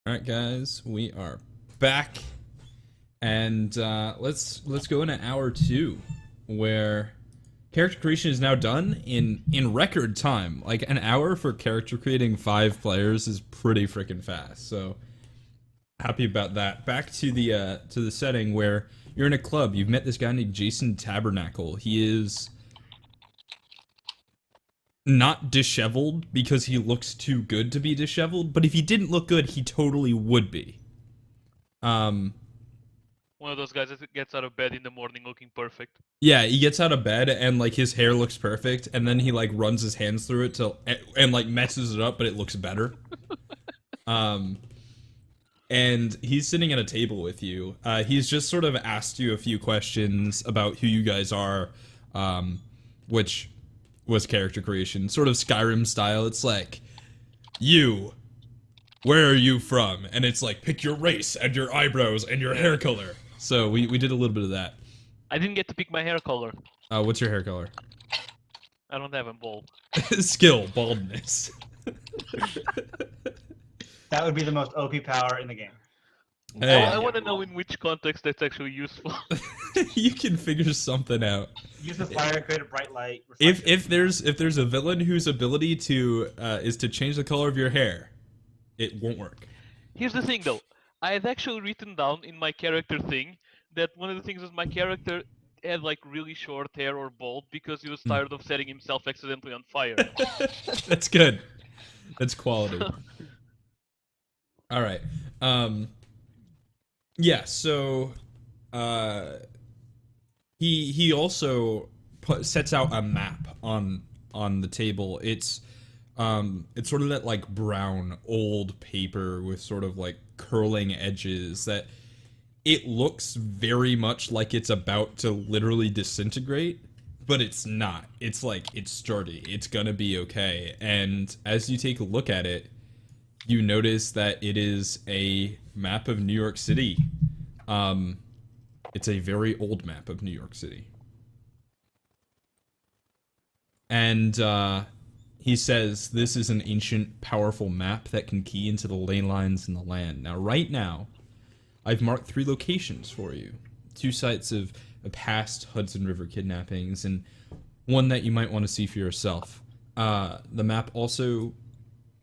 All right, guys, we are back, and let's go into hour two, where character creation is now done in record time. Like an hour for character creating 5 players is pretty freaking fast. So happy about that. Back to the setting where you're in a club. You've met this guy named Jason Tabernacle. He is not disheveled because he looks too good to be disheveled, but if he didn't look good, he totally would be. Um, One of those guys that gets out of bed in the morning looking perfect. Yeah, he gets out of bed and like his hair looks perfect, and then he like runs his hands through it to and like messes it up, but it looks better. Um, and he's sitting at a table with you. He's just sort of asked you a few questions about who you guys are, which was character creation, sort of Skyrim style. It's like, you, where are you from? And it's like, pick your race and your eyebrows and your hair color. So we did a little bit of that. I didn't get to pick my hair color. What's your hair color? I don't have a bald. Skill, baldness. That would be the most OP power in the game. Hey. I want to know in which context that's actually useful. You can figure something out. Use the fire, create a bright light. If there's a villain whose ability to is to change the color of your hair, it won't work. Here's the thing though. I had actually written down in my character thing that one of the things was my character had like really short hair or bald because he was tired of setting himself accidentally on fire. That's good. That's quality. All right. Yeah. So, he also sets out a map on the table. It's sort of that like brown old paper with sort of like curling edges that it looks very much like it's about to literally disintegrate, but it's not. It's like it's sturdy. It's gonna be okay. And as you take a look at it, you notice that it is a map of New York City. It's a very old map of New York City. And he says this is an ancient, powerful map that can key into the ley lines in the land. Now, right now, I've marked 3 locations for you. 2 sites of past Hudson River kidnappings, and one that you might want to see for yourself. The map also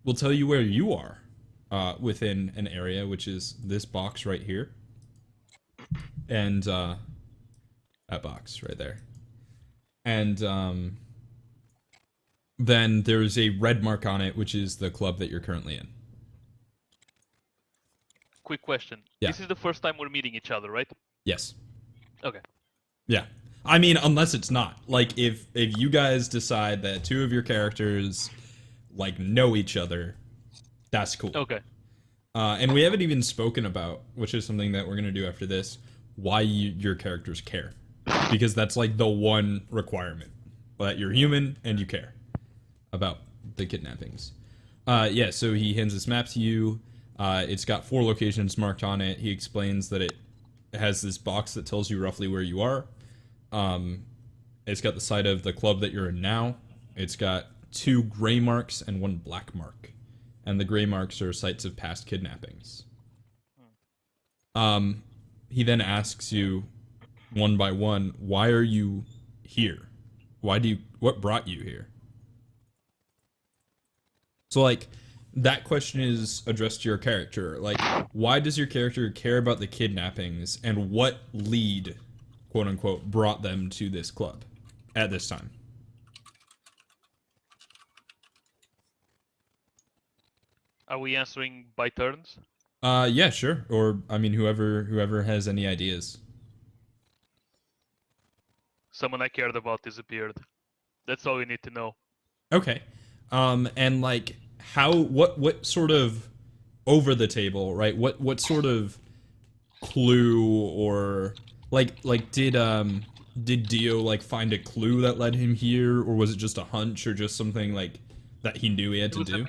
will tell you where you are within an area, which is this box right here. And that box right there. And then there's a red mark on it, which is the club that you're currently in. Quick question. Yeah. This is the first time we're meeting each other, right? Yes. Okay. Yeah. I mean, unless it's not. Like, if you guys decide that 2 of your characters, like, know each other, that's cool. Okay. And we haven't even spoken about, which is something that we're going to do after this, why your characters care. Because that's, like, the one requirement. That you're human and you care about the kidnappings. Yeah, so he hands this map to you. It's got 4 locations marked on it. He explains that it has this box that tells you roughly where you are. It's got the site of the club that you're in now. It's got 2 gray marks and 1 black mark. And the gray marks are sites of past kidnappings. He then asks you, one by one, why are you here? What brought you here? So, like, that question is addressed to your character. Like, why does your character care about the kidnappings, and what lead, quote unquote, brought them to this club at this time? Are we answering by turns? Yeah, sure. Or, I mean, whoever has any ideas. Someone I cared about disappeared. That's all we need to know. Okay. And like, what sort of over the table, right? What sort of clue or like did Dio like find a clue that led him here, or was it just a hunch, or just something like that he knew he had to do?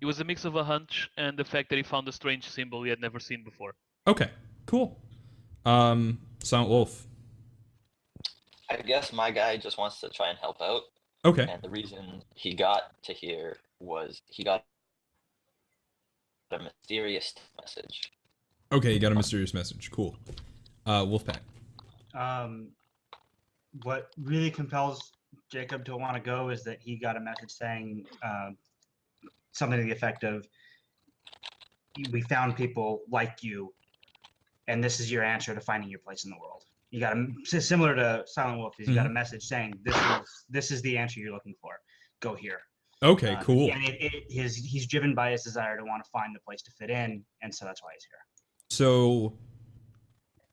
It was a mix of a hunch and the fact that he found a strange symbol he had never seen before. Okay, cool. Silent Wolf. I guess my guy just wants to try and help out. Okay. And the reason he got to here was he got a mysterious message. Okay, you got a mysterious message. Cool. Wolfpack. What really compels Jacob to want to go is that he got a message saying something to the effect of, "We found people like you, and this is your answer to finding your place in the world." You got a similar to Silent Wolf. You got a message saying, "This is the answer you're looking for. Go here." Okay, cool. And he's driven by his desire to want to find the place to fit in, and so that's why he's here. So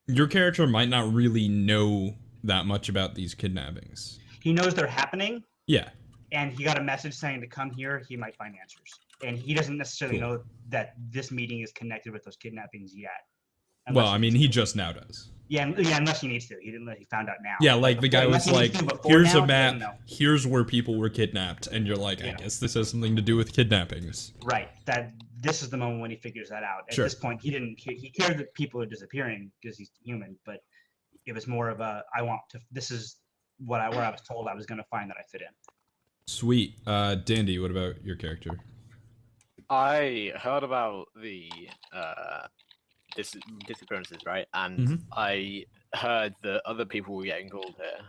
your character might not really know that much about these kidnappings. He knows they're happening, Yeah. and he got a message saying to come here. He might find answers, and he doesn't necessarily Cool. know that this meeting is connected with those kidnappings yet. Well, I mean, he just now does. Yeah, unless he needs to. He didn't. He found out now. Yeah, like the guy Unless was he needs like, to before "Here's now, a he map. doesn't know. Here's where people were kidnapped," and you're like, "I Yeah. guess this has something to do with kidnappings." Right. That this is the moment when he figures that out. At Sure. this point, he didn't. He cared that people are disappearing because he's human, but it was more of a, I want to. This is where I was told I was going to find that I fit in. Sweet. Dandy, what about your character? I heard about the disappearances, right? And Mhm. I heard that other people were getting called here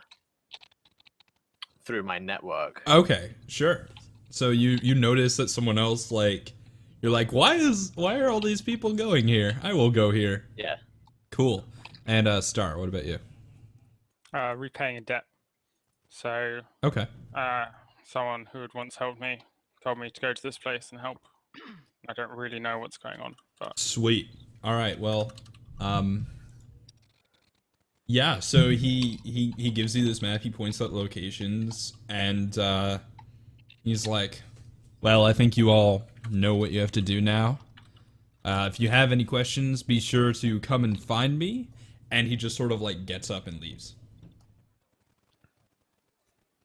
through my network. Okay, sure. So you notice that someone else, like, you're like, why are all these people going here? I will go here. Yeah. Cool. And Star, what about you? Repaying a debt. So, Okay. someone who had once helped me told me to go to this place and help. I don't really know what's going on, but Sweet. All right. Well, yeah. So he gives you this map. He points out locations, and he's like, "Well, I think you all know what you have to do now. If you have any questions, be sure to come and find me." And he just sort of like gets up and leaves.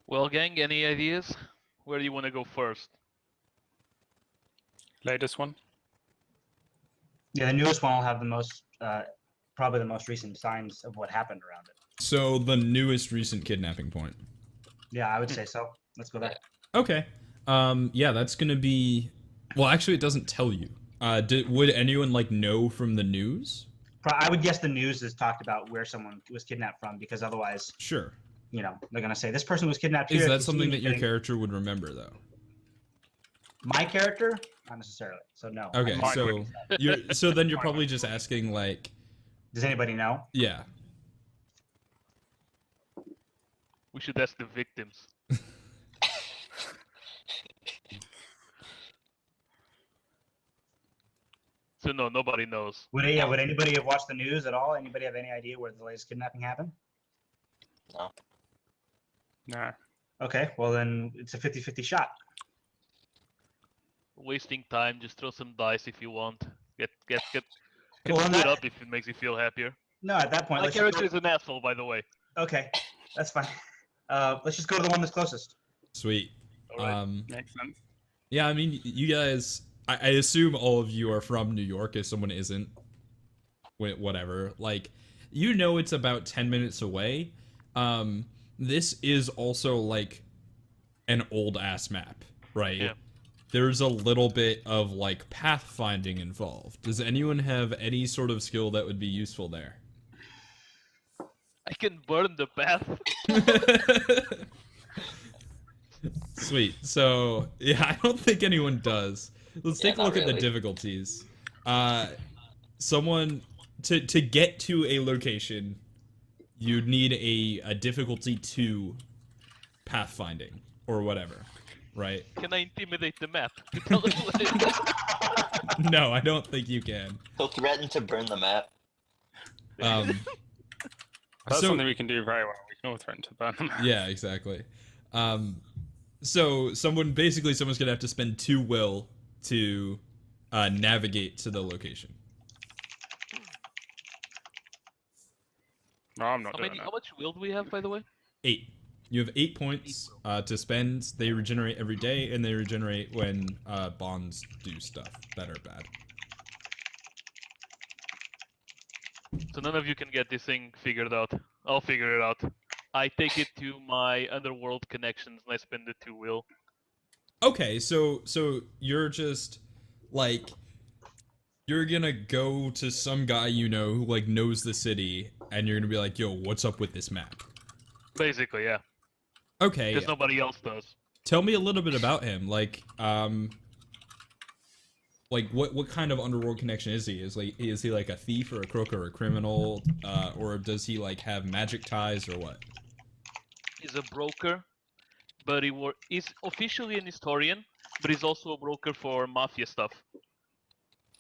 Well, gang, any ideas? Where do you want to go first? latest one. Yeah, the newest one will have the most, probably the most recent signs of what happened around it. So the newest recent kidnapping point. Yeah, I would say so. Let's go there. Okay. Yeah, that's gonna be. Well, actually, it doesn't tell you. Would anyone like know from the news? I would guess the news has talked about where someone was kidnapped from, because otherwise, Sure. you know, they're gonna say this person was kidnapped here. Is if that you see something that your anything- character would remember, though? My character, not necessarily. So no. Okay, Mine so so then you're probably just asking, like, Does anybody know? yeah. We should ask the victims. So no, nobody knows. Would anybody have watched the news at all? Anybody have any idea where the latest kidnapping happened? No. Okay, well then it's a 50-50 shot. Wasting time. Just throw some dice if you want. Get Well, split that- up if it makes you feel happier. No, at that point, My let's just character go- is an asshole, by the way. okay, that's fine. Let's just go to the one that's closest. Sweet. Alright. Makes sense. Yeah, I mean, you guys. I assume all of you are from New York. If someone isn't, whatever. Like, you know, it's about 10 minutes away. This is also like an old ass map, right? Yeah. There's a little bit of like pathfinding involved. Does anyone have any sort of skill that would be useful there? I can burn the path. Sweet. So, yeah, I don't think anyone does. Let's take a Yeah, look not at the really. difficulties. Someone to get to a location, you'd need a difficulty 2 pathfinding or whatever, right? Can I intimidate the map? To tell us what it is? No, I don't think you can. He'll threaten to burn the map. Um, That's so- something we can do very well. We can all threaten to burn them. Yeah, exactly. So someone's gonna have to spend 2 will to navigate to the location. No, I'm not How doing many? that. How much will do we have, by the way? 8. You have 8 points to spend. They regenerate every day, and they regenerate when bonds do stuff that are bad. So none of you can get this thing figured out. I'll figure it out. I take it to my underworld connections and I spend the 2 will. Okay, so you're just like you're gonna go to some guy you know who like knows the city, and you're gonna be like, "Yo, what's up with this map?" Basically, yeah. Okay, Because nobody else does. tell me a little bit about him. Like what kind of underworld connection is he? Is he like a thief or a crook or a criminal, or does he like have magic ties or what? He's a broker, but he's officially an historian, but he's also a broker for mafia stuff.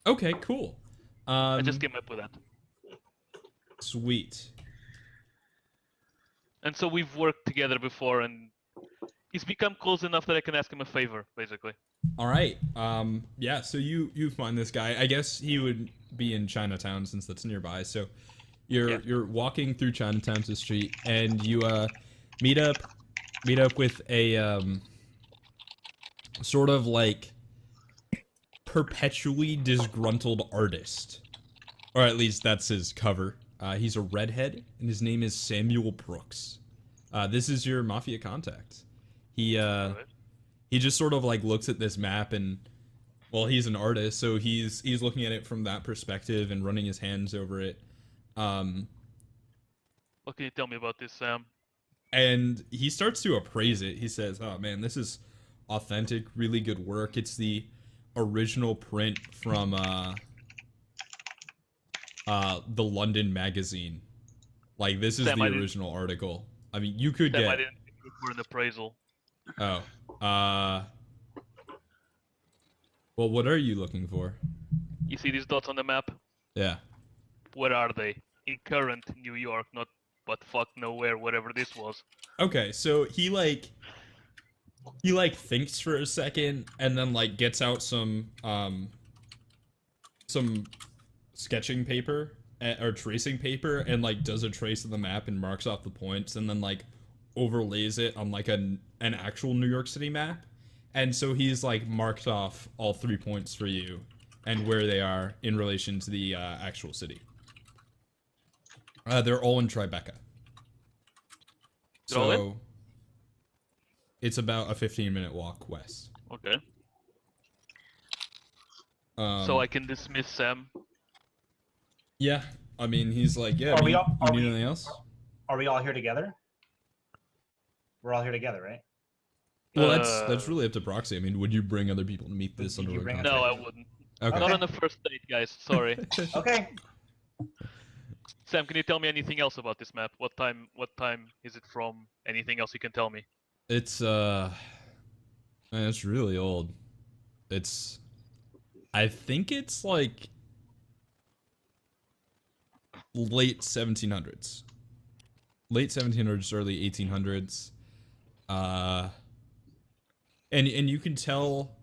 Okay, cool. I just came up with that. Sweet. And so we've worked together before, and he's become close enough that I can ask him a favor, basically. All right. Yeah. So you find this guy. I guess he would be in Chinatown since that's nearby. So you're walking through Chinatown to the street, and you meet up with a sort of like perpetually disgruntled artist, or at least that's his cover. He's a redhead, and his name is Samuel Brooks. This is your mafia contact. He just sort of like looks at this map, and well, he's an artist, so he's looking at it from that perspective and running his hands over it. What can you tell me about this, Sam? And he starts to appraise it. He says, "Oh man, this is authentic, really good work. It's the original print from the London magazine. Like this is Sam, the I didn't- original article. I mean, you could Sam, I get didn't think you were an appraisal. oh well, what are you looking for? You see these dots on the map? Yeah. Where are they? In current New York, not but fuck nowhere, whatever this was. Okay, so he like thinks for a second and then like gets out some sketching paper or tracing paper and like does a trace of the map and marks off the points and then like overlays it on like an actual New York City map. And so he's like marked off all 3 points for you and where they are in relation to the actual city. They're all in Tribeca. They're all in? So it's about a 15-minute walk west. Okay. Um, So I can dismiss Sam. yeah, I mean he's like, yeah. Are you we all- are need we- anything else? Are we all here together? We're all here together, right? Well, that's really up to Proxy. I mean, would you bring other people to meet this Did you underworld bring contact? No, I wouldn't. Okay. Not on the first date, guys. Sorry. Okay. Sam, can you tell me anything else about this map? What time is it from? Anything else you can tell me? It's man, it's really old. I think it's like late 1700s. Late 1700s, early 1800s. And you can tell,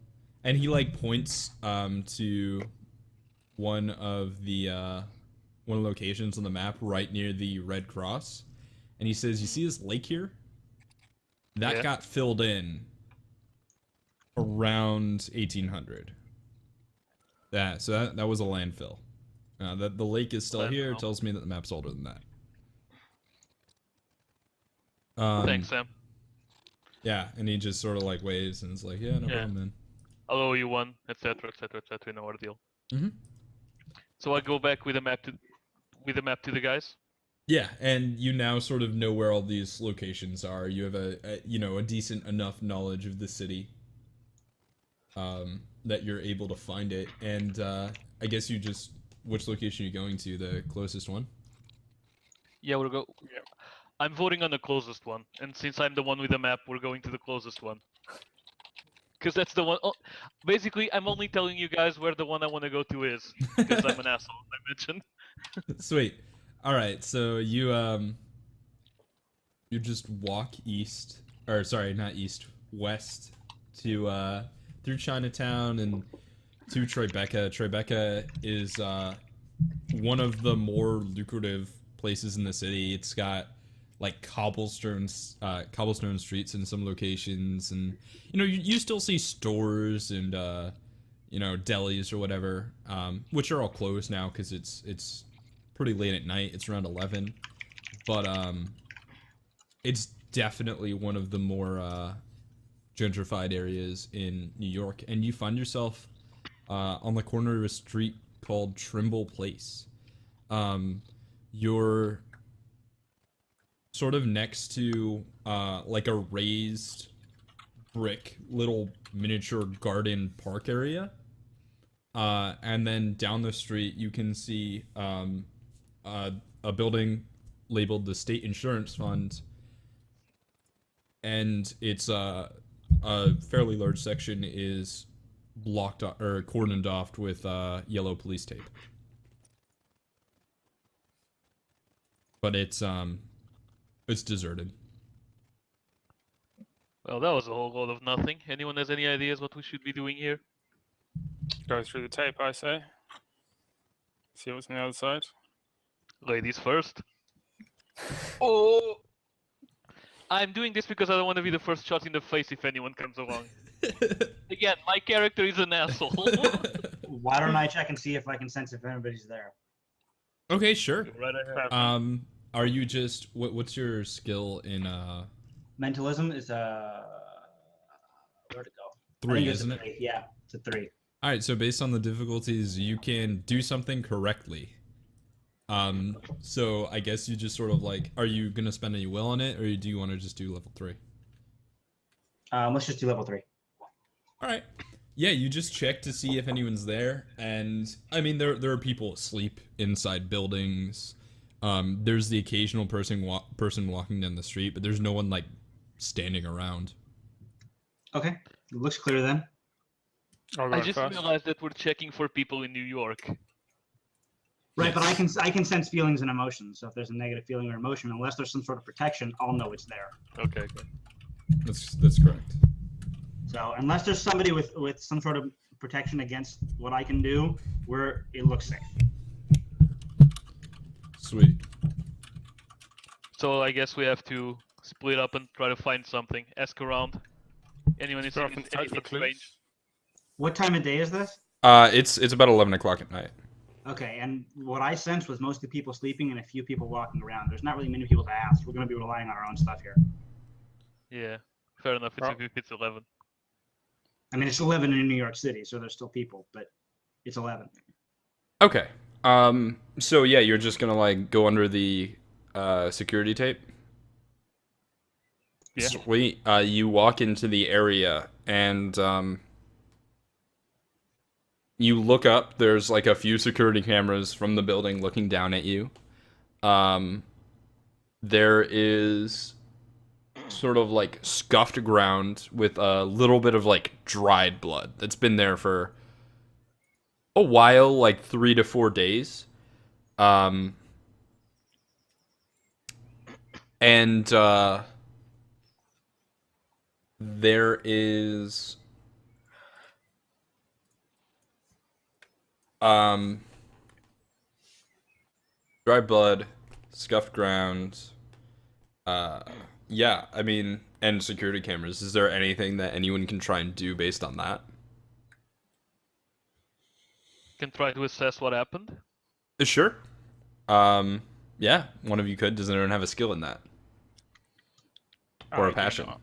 and he like points to one of the locations on the map right near the Red Cross, and he says, "You see this lake here? That Yeah. got filled in around 1800. So that was a landfill. The lake is still here. Landfill. Tells me that the map's older than that. Thanks, Sam. Yeah, and he just sort of like waves and is like, "Yeah, no Yeah. problem, man." I'll owe you one, etc., etc., etc. In our deal. Mhm. So I go back with a map to the guys. Yeah, and you now sort of know where all these locations are. You have a decent enough knowledge of the city that you're able to find it. And I guess which location are you going to? The closest one? Yeah, we'll go. Yeah. I'm voting on the closest one, and since I'm the one with the map, we're going to the closest one. Because that's the one. Oh, basically, I'm only telling you guys where the one I want to go to is, because I'm an asshole, as I mentioned. Sweet. All right, so you just walk east, or sorry, not east, west to through Chinatown and to Tribeca. Tribeca is one of the more lucrative places in the city. It's got like cobblestone streets in some locations, and you still see stores and delis or whatever, which are all closed now because it's pretty late at night. It's around 11, but it's definitely one of the more gentrified areas in New York. And you find yourself on the corner of a street called Trimble Place. You're sort of next to like a raised brick little miniature garden park area. And then down the street you can see a building labeled the State Insurance Fund, and it's a fairly large section is blocked or cordoned off with yellow police tape. But it's deserted. Well, that was a whole lot of nothing. Anyone has any ideas what we should be doing here? Go through the tape, I say. See what's on the other side. Ladies first. Oh, I'm doing this because I don't want to be the first shot in the face if anyone comes along. Again, my character is an asshole. Why don't I check and see if I can sense if anybody's there? Okay, sure. Right ahead. Are you just what's your skill in Mentalism is where'd it go? I 3, think it's a isn't it? 3. Yeah, it's a 3. All right, so based on the difficulties, you can do something correctly. So I guess you just sort of like, are you gonna spend any will on it, or do you want to just do level 3? Let's just do level 3. All right. Yeah, you just check to see if anyone's there, and I mean there are people asleep inside buildings. There's the occasional person walking down the street, but there's no one like standing around. Okay, it looks clear then. I'll go I just first. realized that we're checking for people in New York. Right, but Yes. I can sense feelings and emotions. So if there's a negative feeling or emotion, unless there's some sort of protection, I'll know it's there. Okay, good. That's correct. So unless there's somebody with some sort of protection against what I can do, it looks safe. Sweet. So I guess we have to split up and try to find something. Ask around. Anyone is Go off and search for anything clues. strange? What time of day is this? It's about 11 o'clock at night. Okay, and what I sensed was mostly people sleeping and a few people walking around. There's not really many people to ask. We're going to be relying on our own stuff here. Yeah, fair enough. It's Well- if it's 11. I mean, it's 11 in New York City, so there's still people, but it's 11. Okay. So yeah, you're just gonna like go under the security tape. Yeah. Sweet. You walk into the area and you look up. There's like a few security cameras from the building looking down at you. There is sort of like scuffed ground with a little bit of like dried blood that's been there for a while, like 3 to 4 days. And there is dry blood, scuffed ground. Yeah, I mean, and security cameras. Is there anything that anyone can try and do based on that? Can try to assess what happened. Sure. Yeah, one of you could. Does anyone have a skill in that? Or I a do passion? not.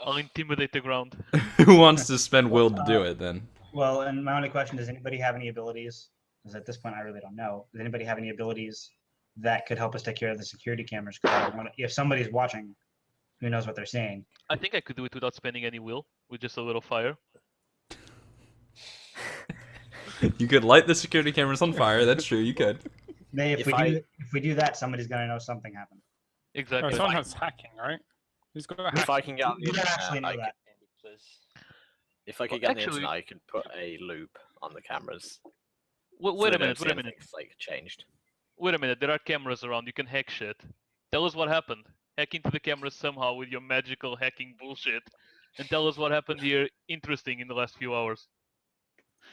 I'll intimidate the ground. Who wants to spend will to do it then? Well, and my only question, does anybody have any abilities? Because at this point, I really don't know. Does anybody have any abilities that could help us take care of the security cameras? 'Cause if somebody's watching, who knows what they're seeing? I think I could do it without spending any will, with just a little fire. You could light the security cameras on fire. That's true. You could. If we do that, somebody's gonna know something happened. Oh, Exactly. someone has hacking, right? Who's got a hack? If I can get on the You don't internet, actually know I that. Andy, please. if I could Well, get on the actually- internet, I could put a loop on the cameras. Wait so a they don't minute. see Wait a minute. anything's, like changed. Wait a minute. There are cameras around. You can hack shit. Tell us what happened. Hack into the cameras somehow with your magical hacking bullshit, and tell us what happened here. Interesting in the last few hours.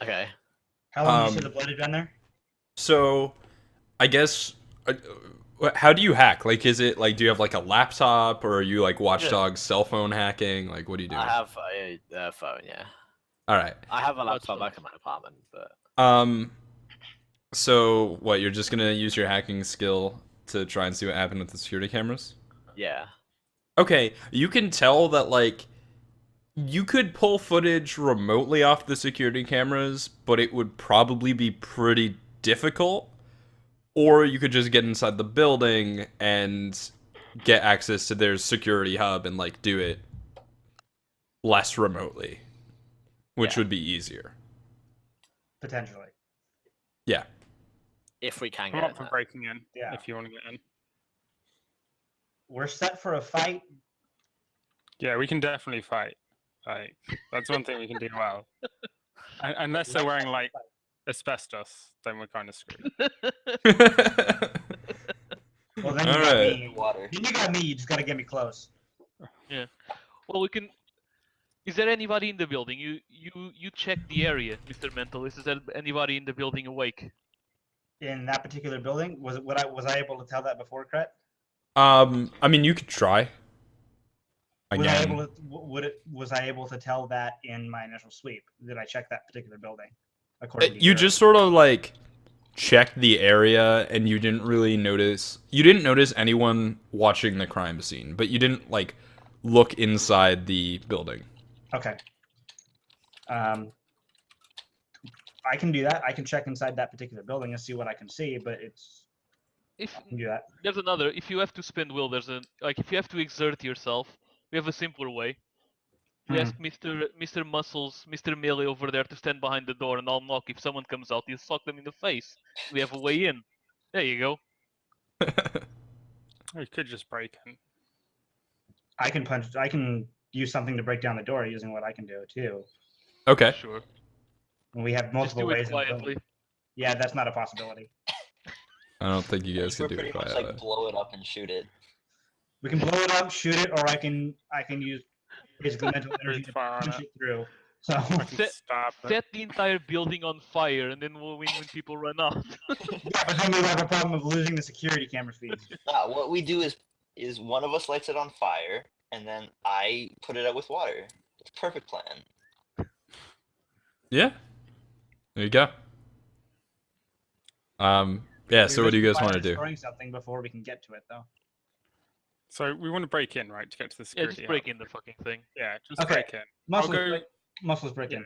Okay. How long you Um, say the blood had been there? So, I guess, how do you hack? Like, is it like, do you have like a laptop, or are you like Watchdog cell phone hacking? Like, what do you do? I have a phone, yeah. All right. I have a That's laptop fine. back in my apartment, but So what? You're just gonna use your hacking skill to try and see what happened with the security cameras? yeah. Okay, you can tell that like You could pull footage remotely off the security cameras, but it would probably be pretty difficult. Or you could just get inside the building and get access to their security hub and like do it less remotely, which Yeah. would be easier. Potentially. Yeah. If we can I'm get up in for there. breaking in. Yeah. If you want to get in. We're set for a fight. Yeah, we can definitely fight. Like that's one thing we can do well. Unless they're wearing like asbestos, then we're kind of screwed. Well, then you All got right. me. Water. Then you got me. You just gotta get me close. Well, we can. Is there anybody in the building? You check the area, Mr. Mentalist. Is there anybody in the building awake? In that particular building, was I able to tell that before, Cret? I mean, you could try. Again, Was I able to tell that in my initial sweep? Did I check that particular building? According to you your- just sort of like checked the area, and you didn't really notice. You didn't notice anyone watching the crime scene, but you didn't like look inside the building. Okay. I can do that. I can check inside that particular building and see what I can see, but If I can do that. there's another, if you have to spend will, there's a like if you have to exert yourself, we have a simpler way. We ask Mr. Muscles, Mr. Melee over there to stand behind the door, and I'll knock. If someone comes out, you sock them in the face. We have a way in. There you go. We could just break in. I can use something to break down the door using what I can do too. Okay. Sure. And we have Just multiple do ways. it in the building. quietly. Yeah, that's not a possibility. I don't think you guys We're could do pretty it much quietly. like blow it up and shoot it. We can blow it up, shoot it, or I can use basically mental energy to fire on push it. it through. So I can Set- stab it. Set the entire building on fire, and then we'll win when people run out. yeah, but then we have a problem of losing the security camera feeds. Nah, what we do is one of us lights it on fire, and then I put it out with water. It's a perfect plan. Yeah. There you go. Yeah. So what do you guys want to do? Destroying something before we can get to it, though. So we want to break in, right, to get to the Yeah, security. just break hub. in the fucking thing. Yeah, just Okay. break in. Muscles, go- muscles break in.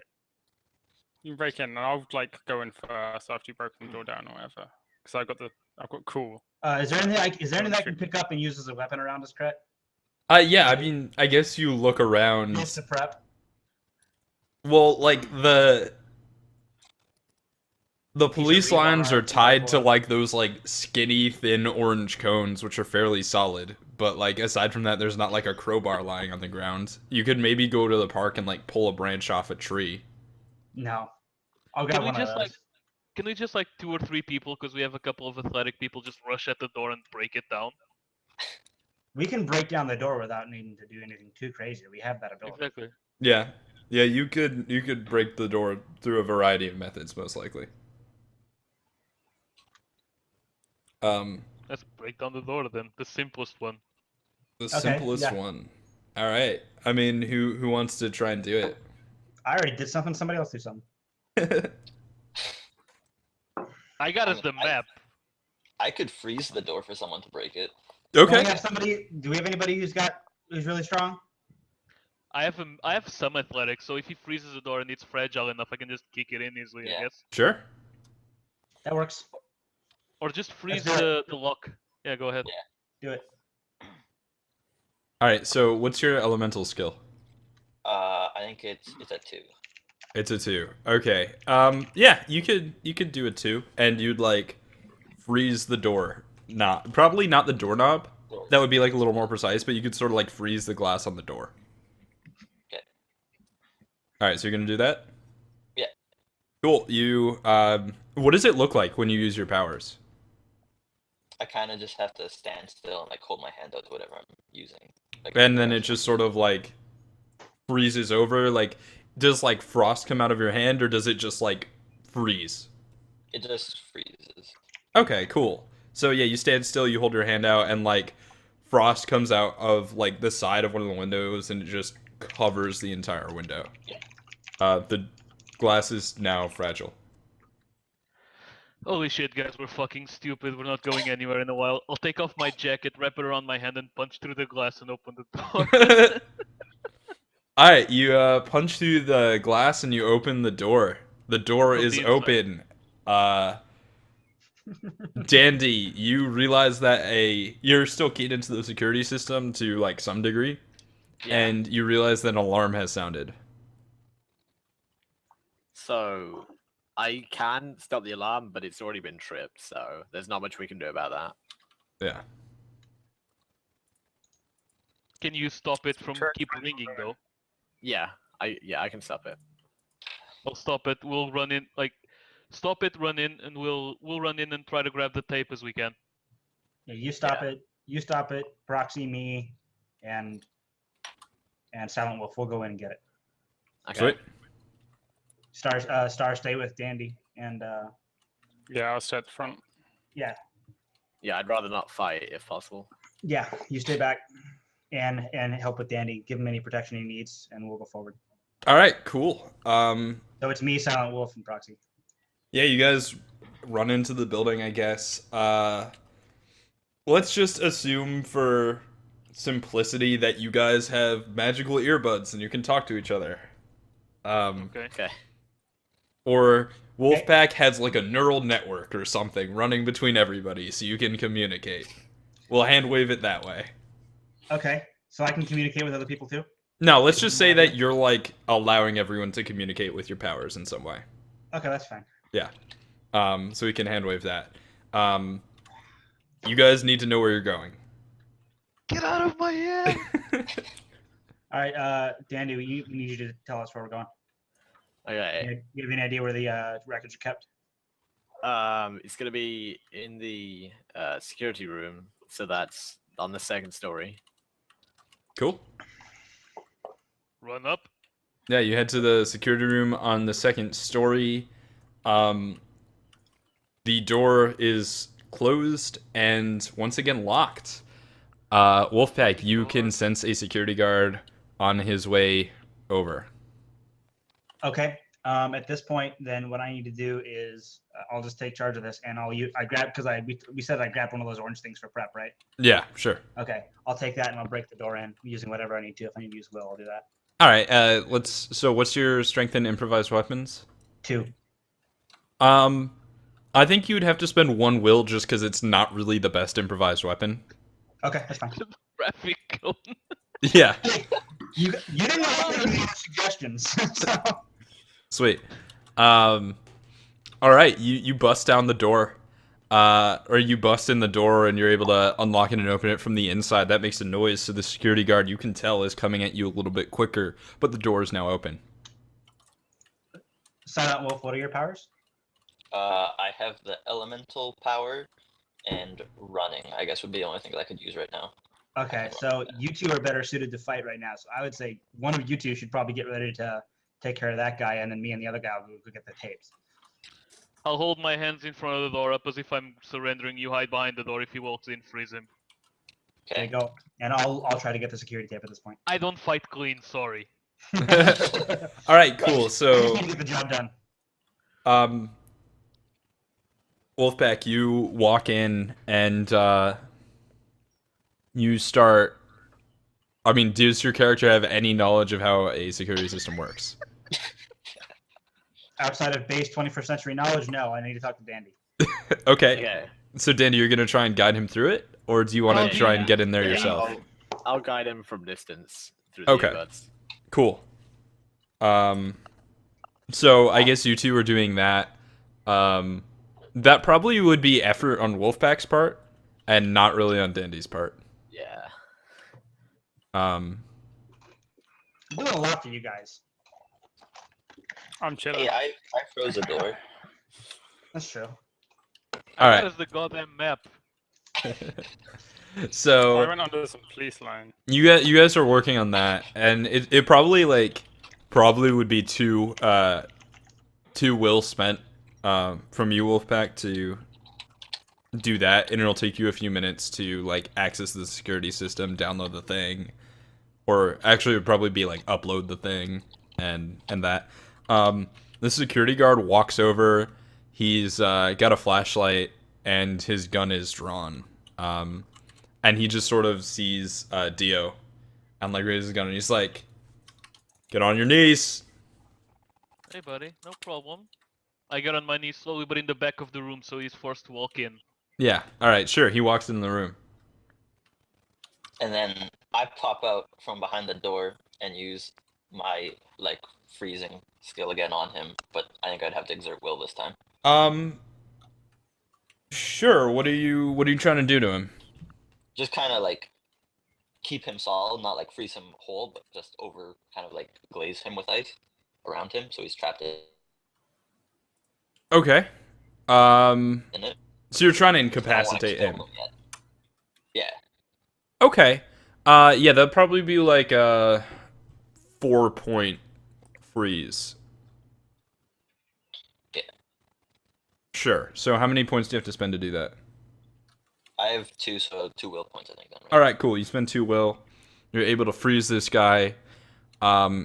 You break in, and I'll like go in first after you've broken the door down or whatever. Because I've got cool. Is there anything I can pick up and use as a weapon around us, Cret? Yeah. I mean, I guess you look around. Just to prep. Well, like the police rebar lines are or tied to what? like those like skinny, thin orange cones, which are fairly solid. But like aside from that, there's not like a crowbar lying on the ground. You could maybe go to the park and like pull a branch off a tree. No. I'll Can grab we one of just, those. like- Can we just like 2 or 3 people, because we have a couple of athletic people, just rush at the door and break it down? We can break down the door without needing to do anything too crazy. We have that ability. Exactly. Yeah. Yeah, you could break the door through a variety of methods, most likely. Let's break down the door then. The simplest one. The Okay, simplest yeah. one. All right. I mean, who wants to try and do it? I already did something. Somebody else do something. I got I us the mean, map. I could freeze the door for someone to break it. Do we Okay. have somebody? Do we have anybody who's really strong? I have some athletics, so if he freezes the door and it's fragile enough, I can just kick it in easily, I Yeah. guess. Sure. That works. Or just freeze do it. the lock. Yeah, go ahead. Do it. All right. So, what's your elemental skill? I think it's a 2. It's a 2. Okay. Yeah, you could do a 2, and you'd like freeze the door. Probably not the doorknob. That would be like a little more precise, but you could sort of like freeze the glass on the door. Okay. All right, so you're gonna do that? Yeah. Cool. You what does it look like when you use your powers? I kind of just have to stand still and like hold my hand out to whatever I'm using. Like, And then it just sort of like freezes over. Like, does like frost come out of your hand, or does it just like freeze? it just freezes. Okay, cool. So yeah, you stand still, you hold your hand out, and like frost comes out of like the side of one of the windows, and it just covers the entire window. Yeah. The glass is now fragile. Holy shit, guys, we're fucking stupid. We're not going anywhere in a while. I'll take off my jacket, wrap it around my hand, and punch through the glass and open the door. All right, you punch through the glass and you open the door. The door From is the inside. open. Dandy, you realize that you're still keyed into the security system to like some degree, Yeah. and you realize that an alarm has sounded. So I can stop the alarm, but it's already been tripped, so there's not much we can do about that. Yeah. Can you stop it from Sure. keep ringing though? Yeah, I can stop it. I'll stop it. We'll run in, like, stop it, run in, and we'll run in and try to grab the tape as we can. Yeah, you stop it. You stop it. Proxy, me, and Silent Wolf. We'll go in and get it. Okay. Sweet. Star, stay with Dandy, and Yeah, I'll stay at the front. yeah, Yeah, I'd rather not fight if possible. yeah, you stay back and help with Dandy. Give him any protection he needs, and we'll go forward. All right, cool. So it's me, Silent Wolf, and Proxy. Yeah, you guys run into the building, I guess. Let's just assume for simplicity that you guys have magical earbuds and you can talk to each other. Okay. Okay. Or Wolfpack has like a neural network or something running between everybody so you can communicate. We'll hand wave it that way. Okay, so I can communicate with other people too. No, let's just say that you're like allowing everyone to communicate with your powers in some way. Okay, that's fine. Yeah. So we can hand wave that. You guys need to know where you're going. Get out of my head! All right, Dandy, we need you to tell us where we're going. Okay. You have any idea where the records are kept? It's gonna be in the security room, so that's on the second story. Cool. Run up. Yeah, you head to the security room on the second story. The door is closed and once again locked. Wolfpack, you can sense a security guard on his way over. Okay. At this point, then what I need to do is I'll just take charge of this, and I grab because we said I grabbed one of those orange things for prep, right? Yeah, sure. Okay. I'll take that and I'll break the door in using whatever I need to. If I need to use will, I'll do that. All right. So what's your strength in improvised weapons? 2. I think you would have to spend one will just because it's not really the best improvised weapon. Okay, that's fine. Traffic cone. Yeah. You didn't have any suggestions. So. Sweet. All right. You bust down the door. Or you bust in the door and you're able to unlock it and open it from the inside. That makes a noise, so the security guard, you can tell, is coming at you a little bit quicker, but the door is now open. Silent Wolf, what are your powers? I have the elemental power and running, I guess would be the only thing that I could use right now. Okay, so you two are better suited to fight right now. So I would say one of you two should probably get ready to take care of that guy, and then me and the other guy will go get the tapes. I'll hold my hands in front of the door up as if I'm surrendering. You hide behind the door. If he walks in, freeze him. There you Okay. go. And I'll try to get the security tape at this point. I don't fight clean, sorry. All right, cool. So, Get the job done. Wolfpack, you walk in and you start. I mean, does your character have any knowledge of how a security system works? Outside of base 21st century knowledge, no. I need to talk to Dandy. Okay. Okay. So, Dandy, you're gonna try and guide him through it, or do you want Oh, to try yeah. and get in there Yeah, yourself? I'll guide him from distance through the Okay. earbuds. Cool. So I guess you two are doing that. That probably would be effort on Wolfpack's part, and not really on Dandy's part. Yeah. I'm doing a lot for you guys. I'm chilling. Hey, I froze the door. That's true. All right. That is the goddamn map. I So went under some police line. you guys are working on that, and it probably would be two will spent from you, Wolfpack, to do that, and it'll take you a few minutes to like access the security system, download the thing, or actually it would probably be like upload the thing and that. The security guard walks over. He's got a flashlight and his gun is drawn. And he just sort of sees Dio and like raises his gun and he's like, Get on your knees. Hey, buddy, no problem. I get on my knees slowly, but in the back of the room, so he's forced to walk in. Yeah. All right. Sure. He walks in the room. And then I pop out from behind the door and use my like freezing skill again on him, but I think I'd have to exert will this time. Sure. What are you trying to do to him? Just kind of like keep him solid, not like freeze him whole, but just over kind of like glaze him with ice around him, so he's trapped Okay. in it. So you're trying to I don't wanna incapacitate kill him. yet. Yeah. Okay. Yeah, that'd probably be like a 4-point freeze. Yeah. Sure. So how many points do you have to spend to do that? I have 2, so 2 will points, I think. Then, right? All right, cool. You spend 2 will. You're able to freeze this guy.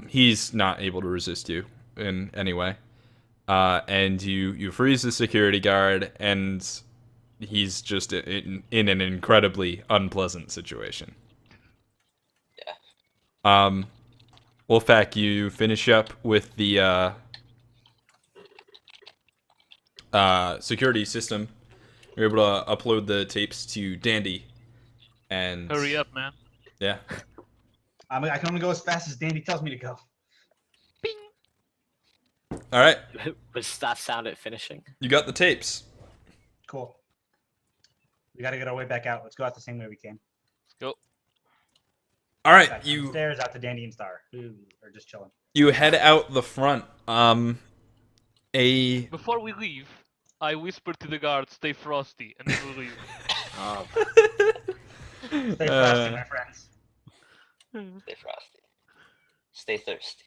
He's not able to resist you in any way. And you freeze the security guard, and he's just in an incredibly unpleasant situation. Yeah. Wolfpack, you finish up with the security system. You're able to upload the tapes to Dandy, and Hurry up, man. Yeah. I can only go as fast as Dandy tells me to go. All right, Was that sound it finishing? you got the tapes. Cool. We got to get our way back out. Let's go out the same way we came. Let's go. All right, Back you downstairs out to Dandy and Star, who are just chilling. head out the front. A Before we leave, I whisper to the guard, "Stay frosty," and then we leave. Oh, Stay frosty, my friends. Stay frosty. Stay thirsty.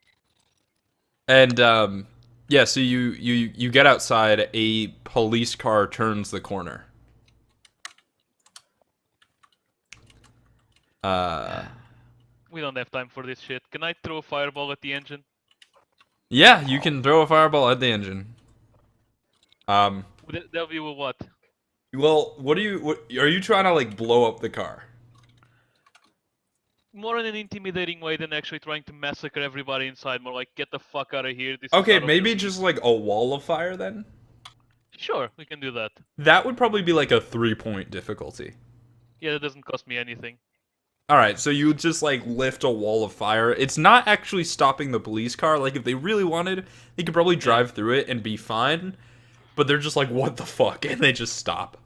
and yeah, so you get outside. A police car turns the corner. We don't have time for this shit. Can I throw a fireball at the engine? Yeah, you can throw a fireball at the engine. That'll be with what? Well, what are you trying to like blow up the car? More in an intimidating way than actually trying to massacre everybody inside. More like, get the fuck out of here. This is Okay, out of maybe your league." just like a wall of fire then? Sure, we can do that. That would probably be like a 3-point difficulty. Yeah, that doesn't cost me anything. Alright, so you just like lift a wall of fire. It's not actually stopping the police car. Like if they really wanted, they could probably drive through it and be fine. But they're just like, what the fuck? And they just stop.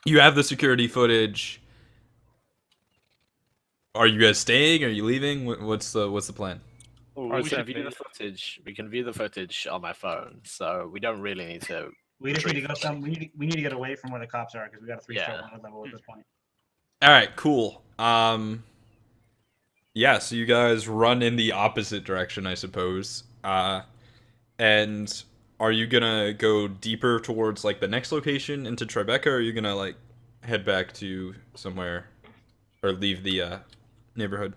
You have the security footage. Are you guys staying? Are you leaving? What's the plan? well, I we was can saying view the maybe- footage. We can view the footage on my phone, so we don't really need to. We just need to go some. We need to get away from where the cops are because we got a 3-star Yeah. wanted level at this point. All right, cool. Yeah, so you guys run in the opposite direction, I suppose. And are you gonna go deeper towards like the next location into Tribeca, or are you gonna like head back to somewhere or leave the neighborhood?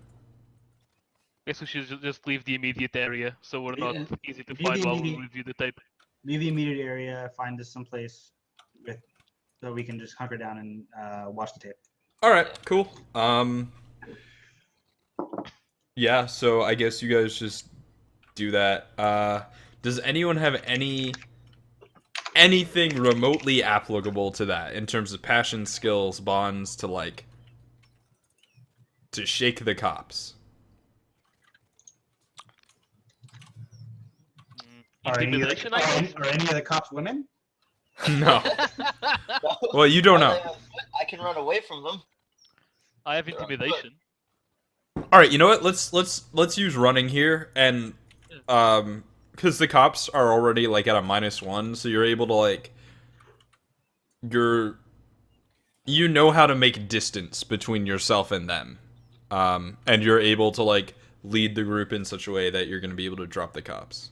Guess we should just leave the immediate area so we're not Yeah. easy to Leave find the while we immediate- review the tape. Leave the immediate area. Find us someplace with so we can just hunker down and watch the tape. All right, cool. Yeah, so I guess you guys just do that. Does anyone have anything remotely applicable to that in terms of passion, skills, bonds to like to shake the cops? Are any, of Intimidation, the, I are, guess? any, are any of the cops women? No. Well, you don't know. I can run away from them. I have They're on foot. intimidation. All right, you know what? Let's use running here, and because the cops are already like at a -1, so you're able to like you know how to make distance between yourself and them, and you're able to like lead the group in such a way that you're gonna be able to drop the cops.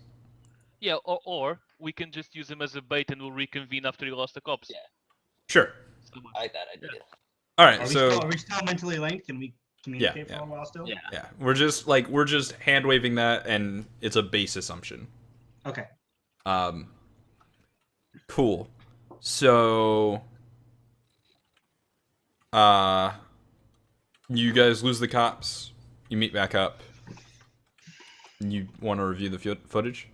Yeah, or we can just use him as a bait and we'll reconvene after he lost the cops. Yeah. Sure. I like that idea. All Are right, we, so still, are we still mentally linked? Can we communicate yeah. for a while still? Yeah. yeah, we're just hand waving that, and it's a base assumption. Okay. Cool. So, you guys lose the cops. You meet back up. You want to review the footage?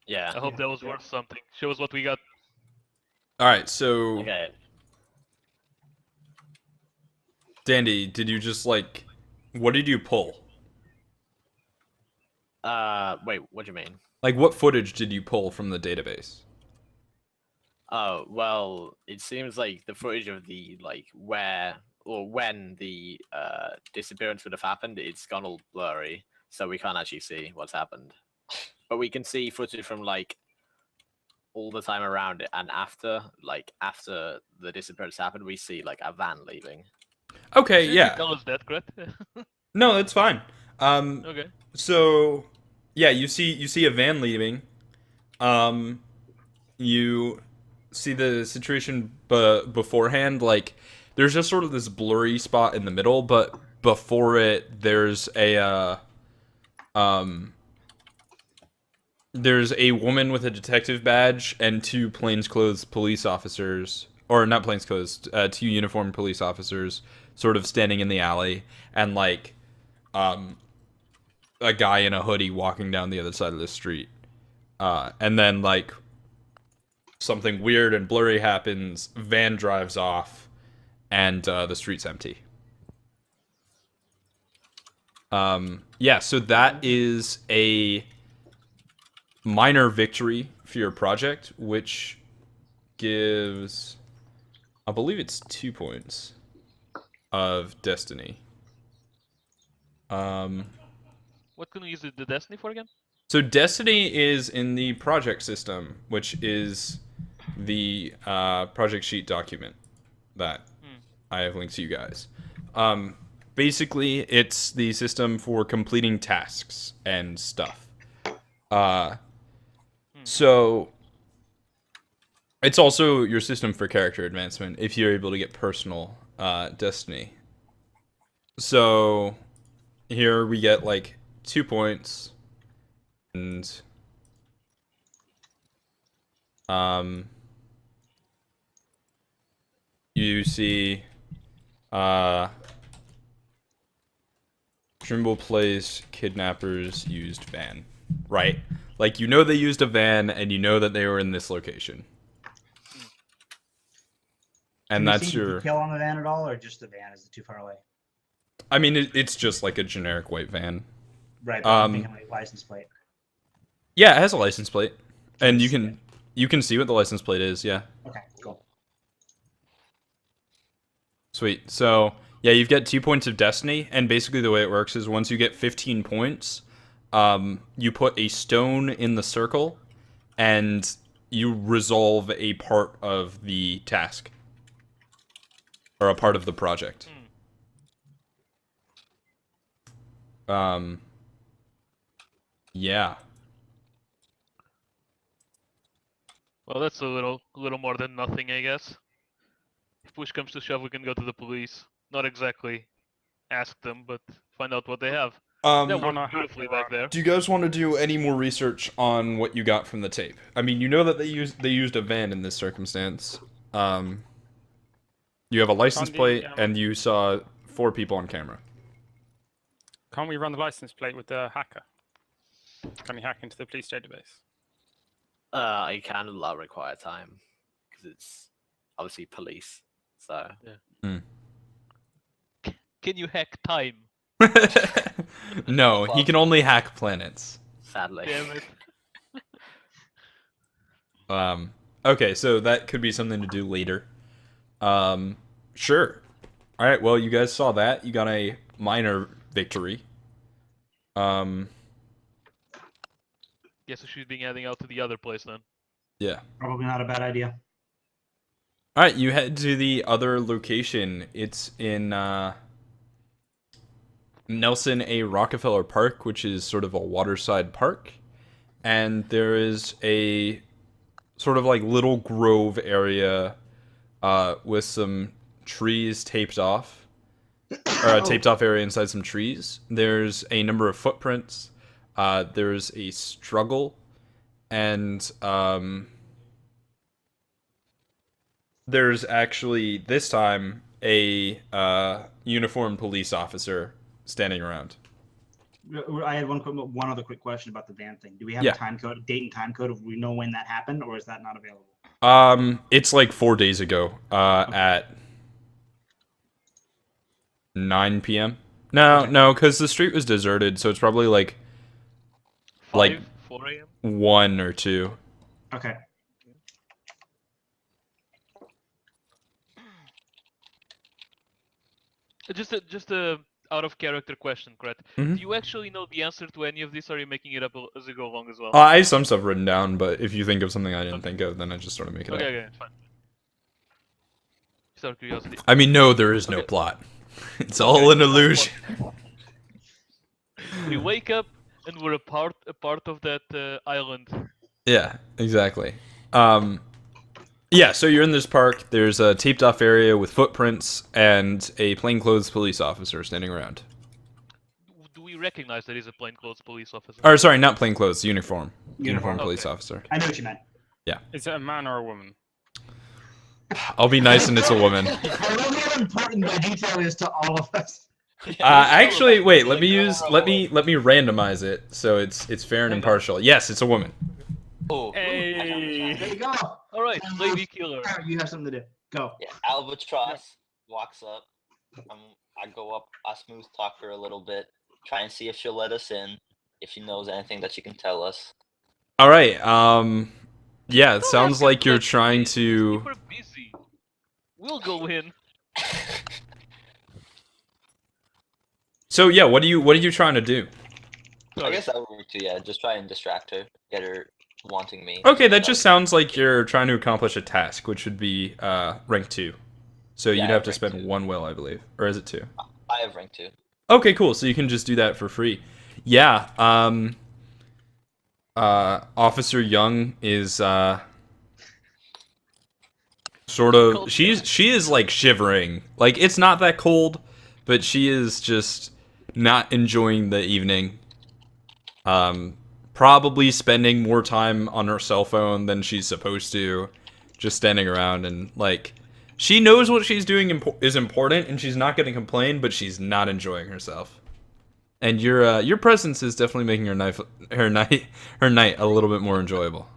Yeah. I hope that was worth something. Show us what we got. All right, so Okay. Dandy, did you just like, what did you pull? Wait, what do you mean? Like, what footage did you pull from the database? Oh, well, it seems like the footage of the like where or when the disappearance would have happened, it's gone all blurry, so we can't actually see what's happened. But we can see footage from like all the time around it, and after the disappearance happened, we see like a van leaving. Okay, Shouldn't you yeah. tell us that, Gret? No, that's fine. Okay. So yeah, you see a van leaving. You see the situation beforehand. Like, there's just sort of this blurry spot in the middle, but before it, there's a there's a woman with a detective badge and two plainclothes police officers, or not plainclothes, two uniformed police officers, sort of standing in the alley, and like a guy in a hoodie walking down the other side of the street. And then like something weird and blurry happens, van drives off, and the street's empty. Yeah, so that is a minor victory for your project, which gives, I believe it's 2 points of destiny. What can we use the Destiny for again? So Destiny is in the project system, which is the project sheet document that I have linked to you guys. Basically, it's the system for completing tasks and stuff. So it's also your system for character advancement if you're able to get personal Destiny. So here we get like 2 points. And you see Trimble plays kidnappers used van, right? Like, you know they used a van and you know that they were in this location. And Can we that's see your detail on the van at all, or just the van? Is it too far away? I mean, it's just like a generic white van. Right. But I'm thinking like license plate. Yeah, it has a license plate. And you can see what the license plate is, yeah. Okay. Cool. Sweet. So, yeah, you've got 2 points of destiny, and basically the way it works is once you get 15 points, you put a stone in the circle, and you resolve a part of the task. Or a part of the project. Yeah. Well, that's a little more than nothing, I guess. If push comes to shove, we can go to the police. Not exactly ask them, but find out what they have. That no, worked beautifully back there. Do you guys want to do any more research on what you got from the tape? I mean, you know that they used a van in this circumstance. You have a license Can't plate, you, and you saw 4 people on camera. Can't we run the license plate with the hacker? Can we hack into the police database? I can, but that'll require time because it's obviously police. So Can you hack time? No, he can only hack planets. sadly, Damn it. Okay, so that could be something to do later. Sure. All right. Well, you guys saw that. You got a minor victory. Guess we should be heading out to the other place then. Yeah. Probably not a bad idea. All right. You head to the other location. It's in Nelson A. Rockefeller Park, which is sort of a waterside park, and there is a sort of like little grove area with some trees taped off, or a taped off area inside some trees. There's a number of footprints. There's a struggle, and there's actually this time a uniformed police officer standing around. I had one other quick question about the van thing. Do we have Yeah. a time code, date and time code? If we know when that happened, or is that not available? It's like 4 days ago. At 9 p.m. No, because the street was deserted, so it's probably like 5, 4 a.m. 1 or 2. Okay. Just a out of character question, Kret. Mhm. Do you actually know the answer to any of this, or are you making it up as you go along as well? I have some stuff written down, but if you think of something I didn't think of, then I just sort of make it Okay, up. okay, fine. Just out of curiosity. I mean, no, there is no Okay. plot. It's all an illusion. We wake up and we're a part of that island. Yeah, exactly. Yeah, so you're in this park. There's a taped off area with footprints and a plainclothes police officer standing around. Do we recognize that he's a plainclothes police officer? Or sorry, not plainclothes, uniform. Uniform Uniform, police okay. officer. I know what you meant. Is it a man or a woman? I'll be nice and it's a woman. I love how important the detail is to all of us. Actually, wait. Let me randomize it so it's fair and There you go. impartial. Yes, it's a woman. Oh, Hey. There you go. All right, lady killer. Alright, you have something to do. Go. yeah. Albatross walks up. I go up. I smooth talk her a little bit. Try and see if she'll let us in. If she knows anything that she can tell us. All right. Yeah, it Don't sounds ask her like you're questions, trying please. to. Keep her busy. We'll go in. So yeah, what are you trying to do? I Sorry. guess that would work too. Yeah, just try and distract her, get her wanting me. Okay, that just sounds like you're trying to accomplish a task, which would be rank 2. So Yeah, you'd have to rank spend 2. 1 will, I believe, or is it 2? I have rank 2. Okay, cool. So you can just do that for free. Yeah. Officer Young is sort of she is like shivering. Like it's not that cold, but she is just not enjoying the evening. Probably spending more time on her cell phone than she's supposed to, just standing around and like she knows what she's doing is important and she's not going to complain, but she's not enjoying herself. And your presence is definitely making her night a little bit more enjoyable.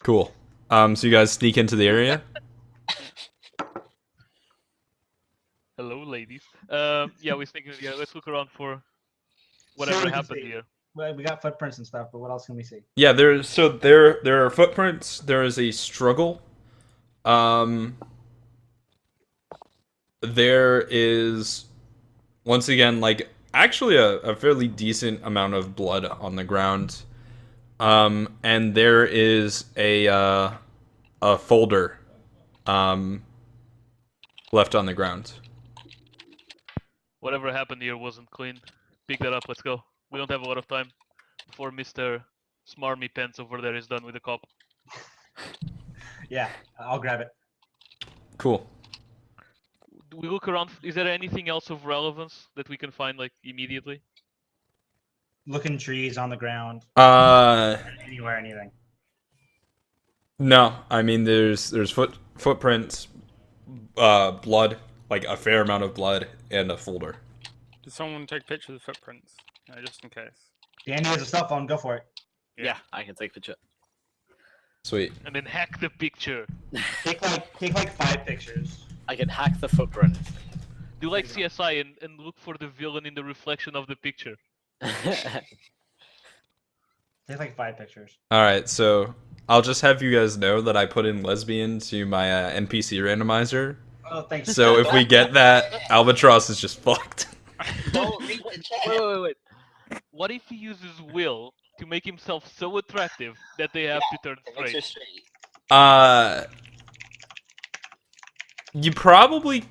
Cool. So you guys sneak into the area? Hello, ladies. Yeah, we're thinking. Yeah, let's look around for See whatever what we can happened see. here. Well, we got footprints and stuff, but what else can we see? Yeah, there are footprints. There is a struggle. There is once again like actually a fairly decent amount of blood on the ground. And there is a folder left on the ground. Whatever happened here wasn't clean. Pick that up. Let's go. We don't have a lot of time before Mr. Smarmy Pants over there is done with the cop. Yeah, I'll grab it. Cool. Do we look around? Is there anything else of relevance that we can find like immediately? Looking trees on the ground, anywhere, anything. No, I mean there's footprints, blood, like a fair amount of blood, and a folder. Did someone take pictures of the footprints? Just in case. Danny has a cell phone. Go for it. Yeah, I can take a picture. Sweet. And then hack the picture. Take like 5 pictures. I can hack the footprint. Do like CSI and look for the villain in the reflection of the picture. Take like 5 pictures. All right, so I'll just have you guys know that I put in lesbian to my NPC randomizer. Oh, thanks. So if we get that, Albatross is just fucked. Don't read the chat. Wait. What if he uses will to make himself so attractive that they have to turn It makes her straight? straight. You probably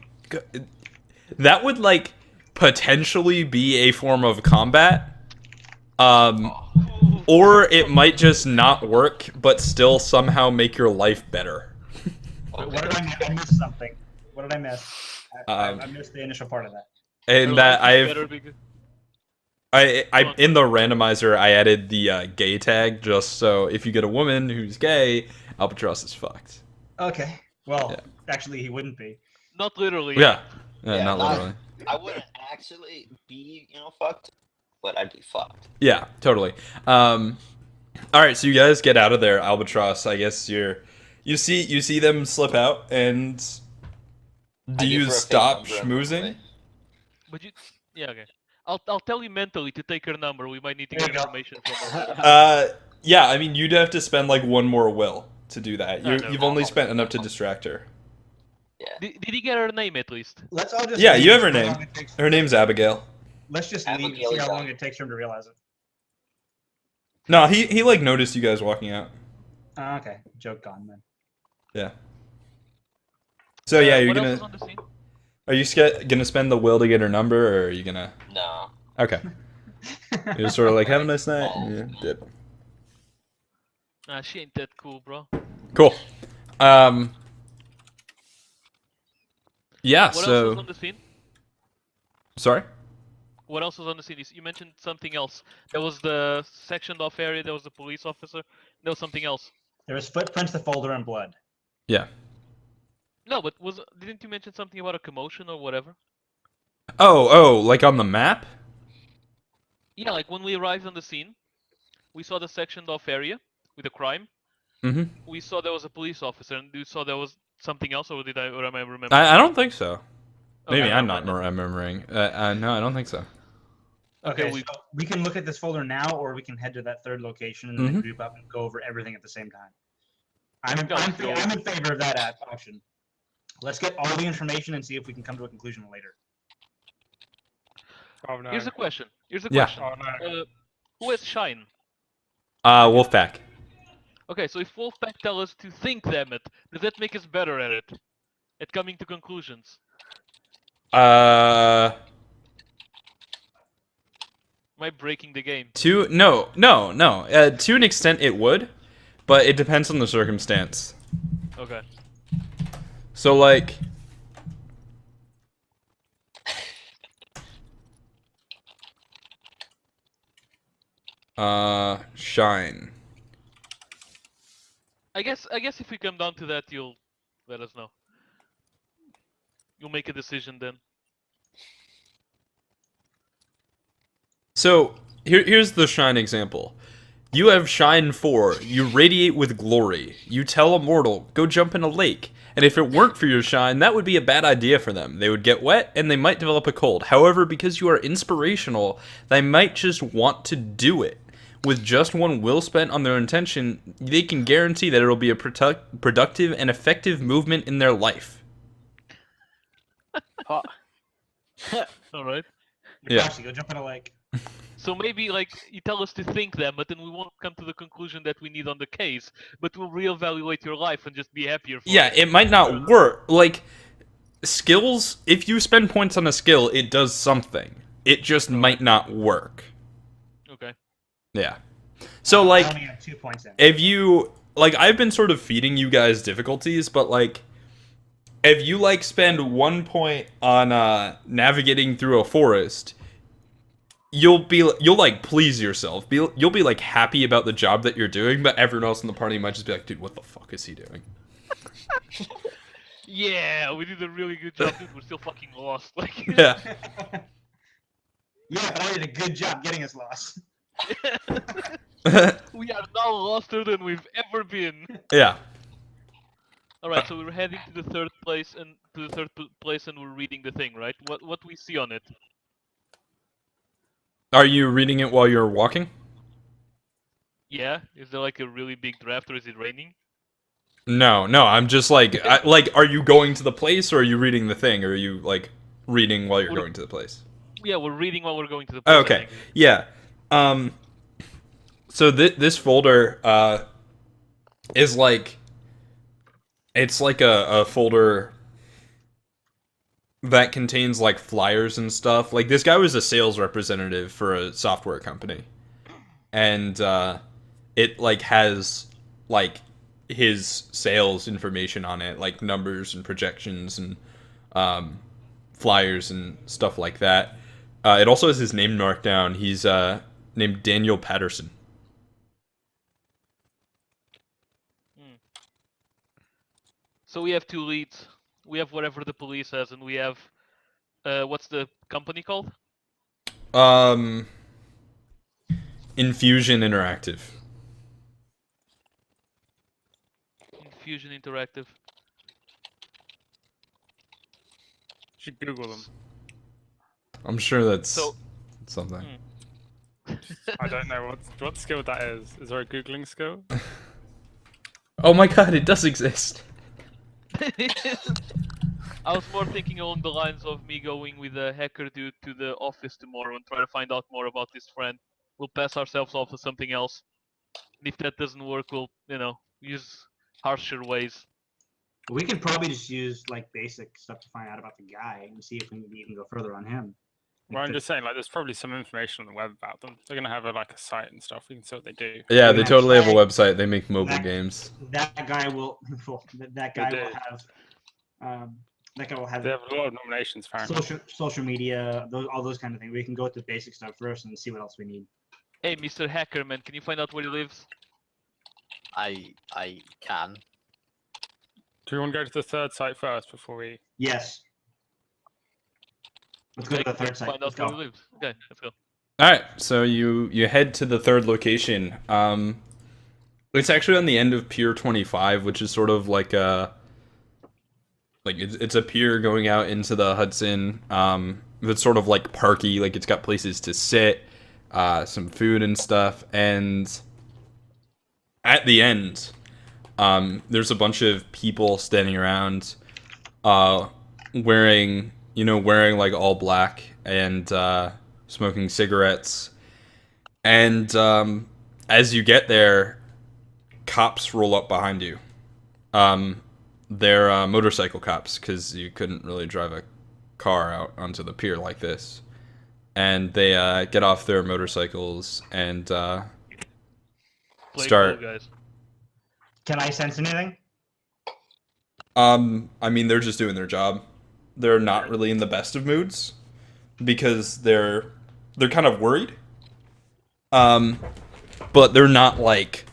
that would like potentially be a form of combat. Or it might just not work, but still somehow make your life better. What did I miss? I missed something. What did I miss? I missed the initial part of that. And Your that life is I've better because- I in the randomizer I added the gay tag just so if you get a woman who's gay, Albatross is fucked. Okay. Well, Yeah. actually, he wouldn't be. Not literally. Yeah, Yeah, not not- literally. I wouldn't actually be, fucked, but I'd be fucked. Yeah, totally. All right, so you guys get out of there, Albatross. I guess you see them slip out, and I do give you her a fake stop number and run schmoozing? away. But you, yeah, okay. I'll tell you mentally to take her number. We might need to There get you go. information from her. Yeah. I mean, you'd have to spend like one more will to do that. I know. You've only spent enough to distract her. Yeah. Did he get her name at least? Let's all just Yeah, leave you and have her see how name. long it takes- Her name's Abigail. Let's just leave and Abigail see is how long out. it takes for him to realize it. No, he like noticed you guys walking out. Okay, joke gone then. Yeah. So yeah, you're what else gonna. is on the scene? Are you gonna spend the will to get her number, or are you gonna? No. Okay. You're just sort of like, have a nice night. And you dip. Nah, she ain't that cool, bro. Cool. Yeah. What else So was on the scene? sorry. What else was on the scene? You mentioned something else. There was the sectioned off area. There was the police officer. There was something else. There was footprints, the folder, and blood. Yeah. No, but didn't you mention something about a commotion or whatever? Oh, like on the map? Yeah, like when we arrived on the scene, we saw the sectioned off area with a crime. Mm-hmm. We saw there was a police officer, and you saw there was something else, or am I remembering? I don't think so. Maybe Okay, I'm never not mind remembering. No, I don't think so. Okay, we- so we can look at this folder now, or we can head to that third location and then Mhm. group up and go over everything at the same time. I'm in, Go, I'm, go. I'm in favor of that option. Let's get all the information and see if we can come to a conclusion later. Oh no. Here's a question. Yeah. Oh no. Who has shine? Wolfpack. Okay, so if Wolfpack tell us to think, damn it, does that make us better at it? At coming to conclusions? Am I breaking the game? No. To an extent, it would, but it depends on the circumstance. Okay. So, like, shine. I guess if we come down to that, you'll let us know. You'll make a decision then. So here's the shine example. You have shine 4. You radiate with glory. You tell a mortal, go jump in a lake. And if it weren't for your shine, that would be a bad idea for them. They would get wet and they might develop a cold. However, because you are inspirational, they might just want to do it. With just one will spent on their intention, they can guarantee that it'll be a productive and effective movement in their life. What? All right. Yeah. Actually, go jump in a lake. So maybe like you tell us to think them, but then we won't come to the conclusion that we need on the case. But we'll reevaluate your life and just be happier. For Yeah, it might not work. Like, skills, if you spend points on a skill, it does something. It just might not work. Okay. Yeah. So, I like, only have 2 points in. if you, like, I've been sort of feeding you guys difficulties, but, like, if you, like, spend 1 point on navigating through a forest, you'll like please yourself. You'll be like happy about the job that you're doing, but everyone else in the party might just be like, dude, what the fuck is he doing? Yeah, we did a really good job, dude. We're still fucking lost. Like. Yeah. Yeah, but I did a good job getting us lost. We are now loster than we've ever been. Yeah. All right, so we're heading to the third place and we're reading the thing, right? What we see on it? Are you reading it while you're walking? Yeah, is there like a really big draft or is it raining? No, I'm just like, are you going to the place or are you reading the thing, or are you like reading while you're Well, going to the place? Yeah, we're reading while we're going to the place. I Okay, think. yeah. So this folder is like, it's like a folder that contains like flyers and stuff. Like, this guy was a sales representative for a software company, and it like has like his sales information on it, like numbers and projections and flyers and stuff like that. It also has his name marked down. He's named Daniel Patterson. So we have 2 leads. We have whatever the police has, and we have What's the company called? Infusion Interactive. Infusion Interactive. Should Google them. I'm sure that's So- something. I don't know what skill that is. Is there a googling skill? Oh my god, it does exist. I was more thinking along the lines of me going with a hacker dude to the office tomorrow and try to find out more about this friend. We'll pass ourselves off as something else. And if that doesn't work, we'll, use harsher ways. We could probably just use like basic stuff to find out about the guy and see if we can even go further on him. Well, I'm just saying, like, there's probably some information on the web about them. They're gonna have a site and stuff. We can see what they do. Yeah, they Yeah. totally have a website. They make mobile That- games. That guy will. That guy They will do. have. That guy will have They have a lot of nominations, apparently. social media, all those kind of things. We can go with the basic stuff first and see what else we need. Hey, Mr. Hackerman, can you find out where he lives? I can. Do we want to go to the third site first before we? Yes. Let's go to the Okay, third site. Find Let's out where he go. lives. Okay, let's go. All right, so you head to the third location. It's actually on the end of Pier 25, which is sort of like it's a pier going out into the Hudson. It's sort of like parky, like it's got places to sit, some food and stuff, and at the end, there's a bunch of people standing around, wearing like all black and smoking cigarettes. And as you get there, cops roll up behind you. They're motorcycle cops, because you couldn't really drive a car out onto the pier like this. And they get off their motorcycles and Play Start. cool, guys. Can I sense anything? I mean, they're just doing their job. They're not really in the best of moods because they're kind of worried. But they're not like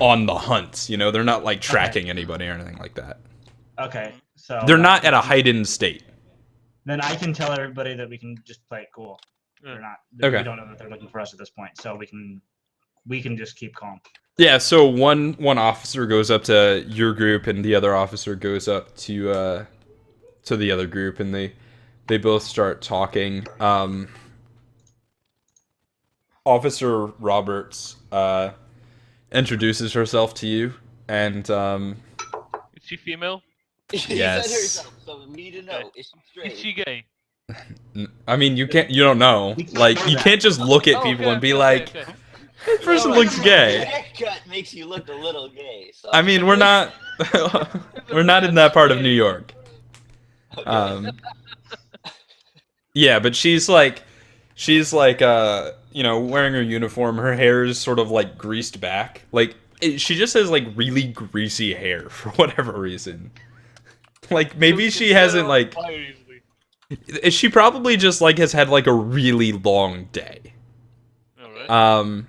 on the hunt, they're not like tracking anybody or anything like that. Okay, so They're not at a heightened state. Then I can tell everybody that we can just play it cool. Yeah. They're not. Okay. We don't know that they're looking for us at this point, so we can just keep calm. Yeah, so one officer goes up to your group and the other officer goes up to the other group, and they both start talking. Officer Roberts introduces herself to you, and Is she female? She Yes. said herself, so we need to know. Is she straight? Is she gay? I mean, you don't know. We can't Like, know you that. can't just look at Oh, people okay, and be okay, like, okay. this person No, looks your gay. haircut makes you look a little gay. So. I mean, we're not we're not in that part of New York. Okay. Yeah, but she's like wearing her uniform. Her hair is sort of like greased back. Like she just has like really greasy hair for whatever reason. Like maybe So she can hasn't set her on like fire easily. she probably just like has had like a really long day. Alright.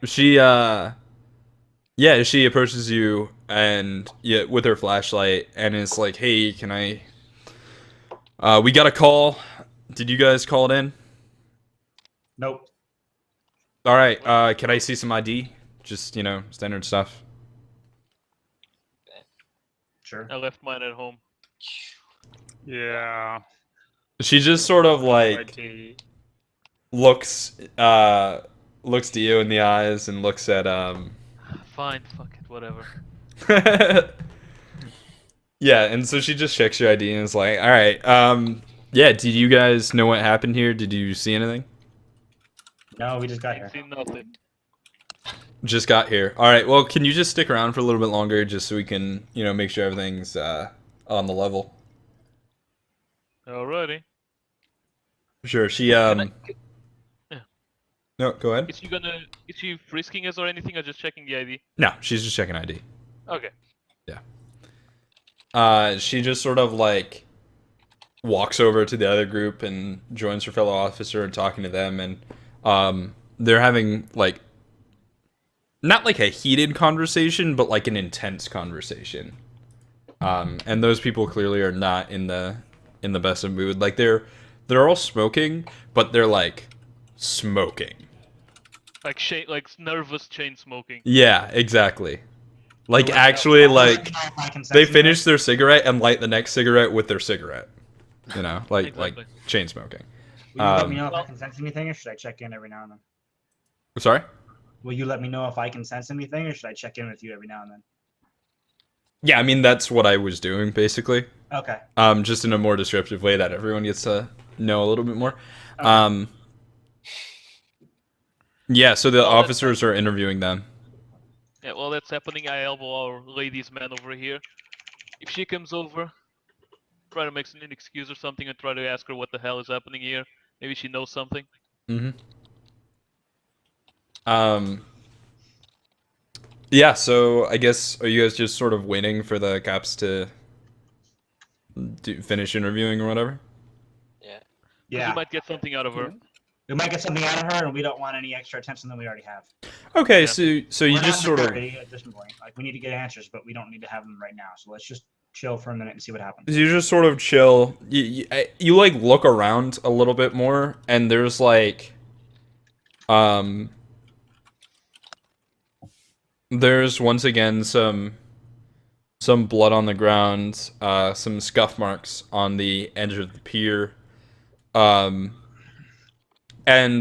She she approaches you and with her flashlight and is like, "Hey, can I we got a call. Did you guys call it in? Nope. All right, can I see some ID? Just, standard stuff." Sure. I left mine at home. Yeah. She just sort of like ID. looks to you in the eyes and looks at Fine, fuck it, whatever. yeah, and so she just checks your ID and is like, "All right, yeah, did you guys know what happened here? Did you see anything?" No, we just got Ain't here. seen nothing. Just got here. All right, well, can you just stick around for a little bit longer just so we can, make sure everything's on the level? Alrighty. Sure. She Can I- No, go ahead. Is she frisking us or anything, or just checking the ID? No, she's just checking ID. Okay. She just sort of like walks over to the other group and joins her fellow officer and talking to them, and they're having like not like a heated conversation, but like an intense conversation. And those people clearly are not in the in the best of mood. Like they're all smoking, but they're like smoking. Like nervous chain smoking. Yeah, exactly. Like So, actually, I'll let like you know if I can they sense finish their cigarette and light the next cigarette with their cigarette. You know, like Exactly. chain smoking. anything. Will you let me know if I well- can sense anything, or should I check in every now and then? Sorry. Will you let me know if I can sense anything, or should I check in with you every now and then? Yeah, I mean that's what I was doing basically. Okay. Just in a more descriptive way that everyone gets to know a little bit more. Okay. Yeah, so the Well, that's- officers are interviewing them. Yeah, while that's happening, I elbow our ladies man over here. If she comes over, try to make an excuse or something and try to ask her what the hell is happening here. Maybe she knows something. Mm-hmm. Yeah, so I guess are you guys just sort of waiting for the cops to finish interviewing or whatever? Yeah. 'Cause Yeah. we might get something out of her. We might get something out of her, and we don't want any extra attention than we already have. Okay, Yeah. so you We're just not in sort a of hurry at this point. Like, we need to get answers, but we don't need to have them right now. So let's just chill for a minute and see what happens. you just sort of chill. You like look around a little bit more, and there's like, there's once again some blood on the ground, some scuff marks on the edge of the pier, and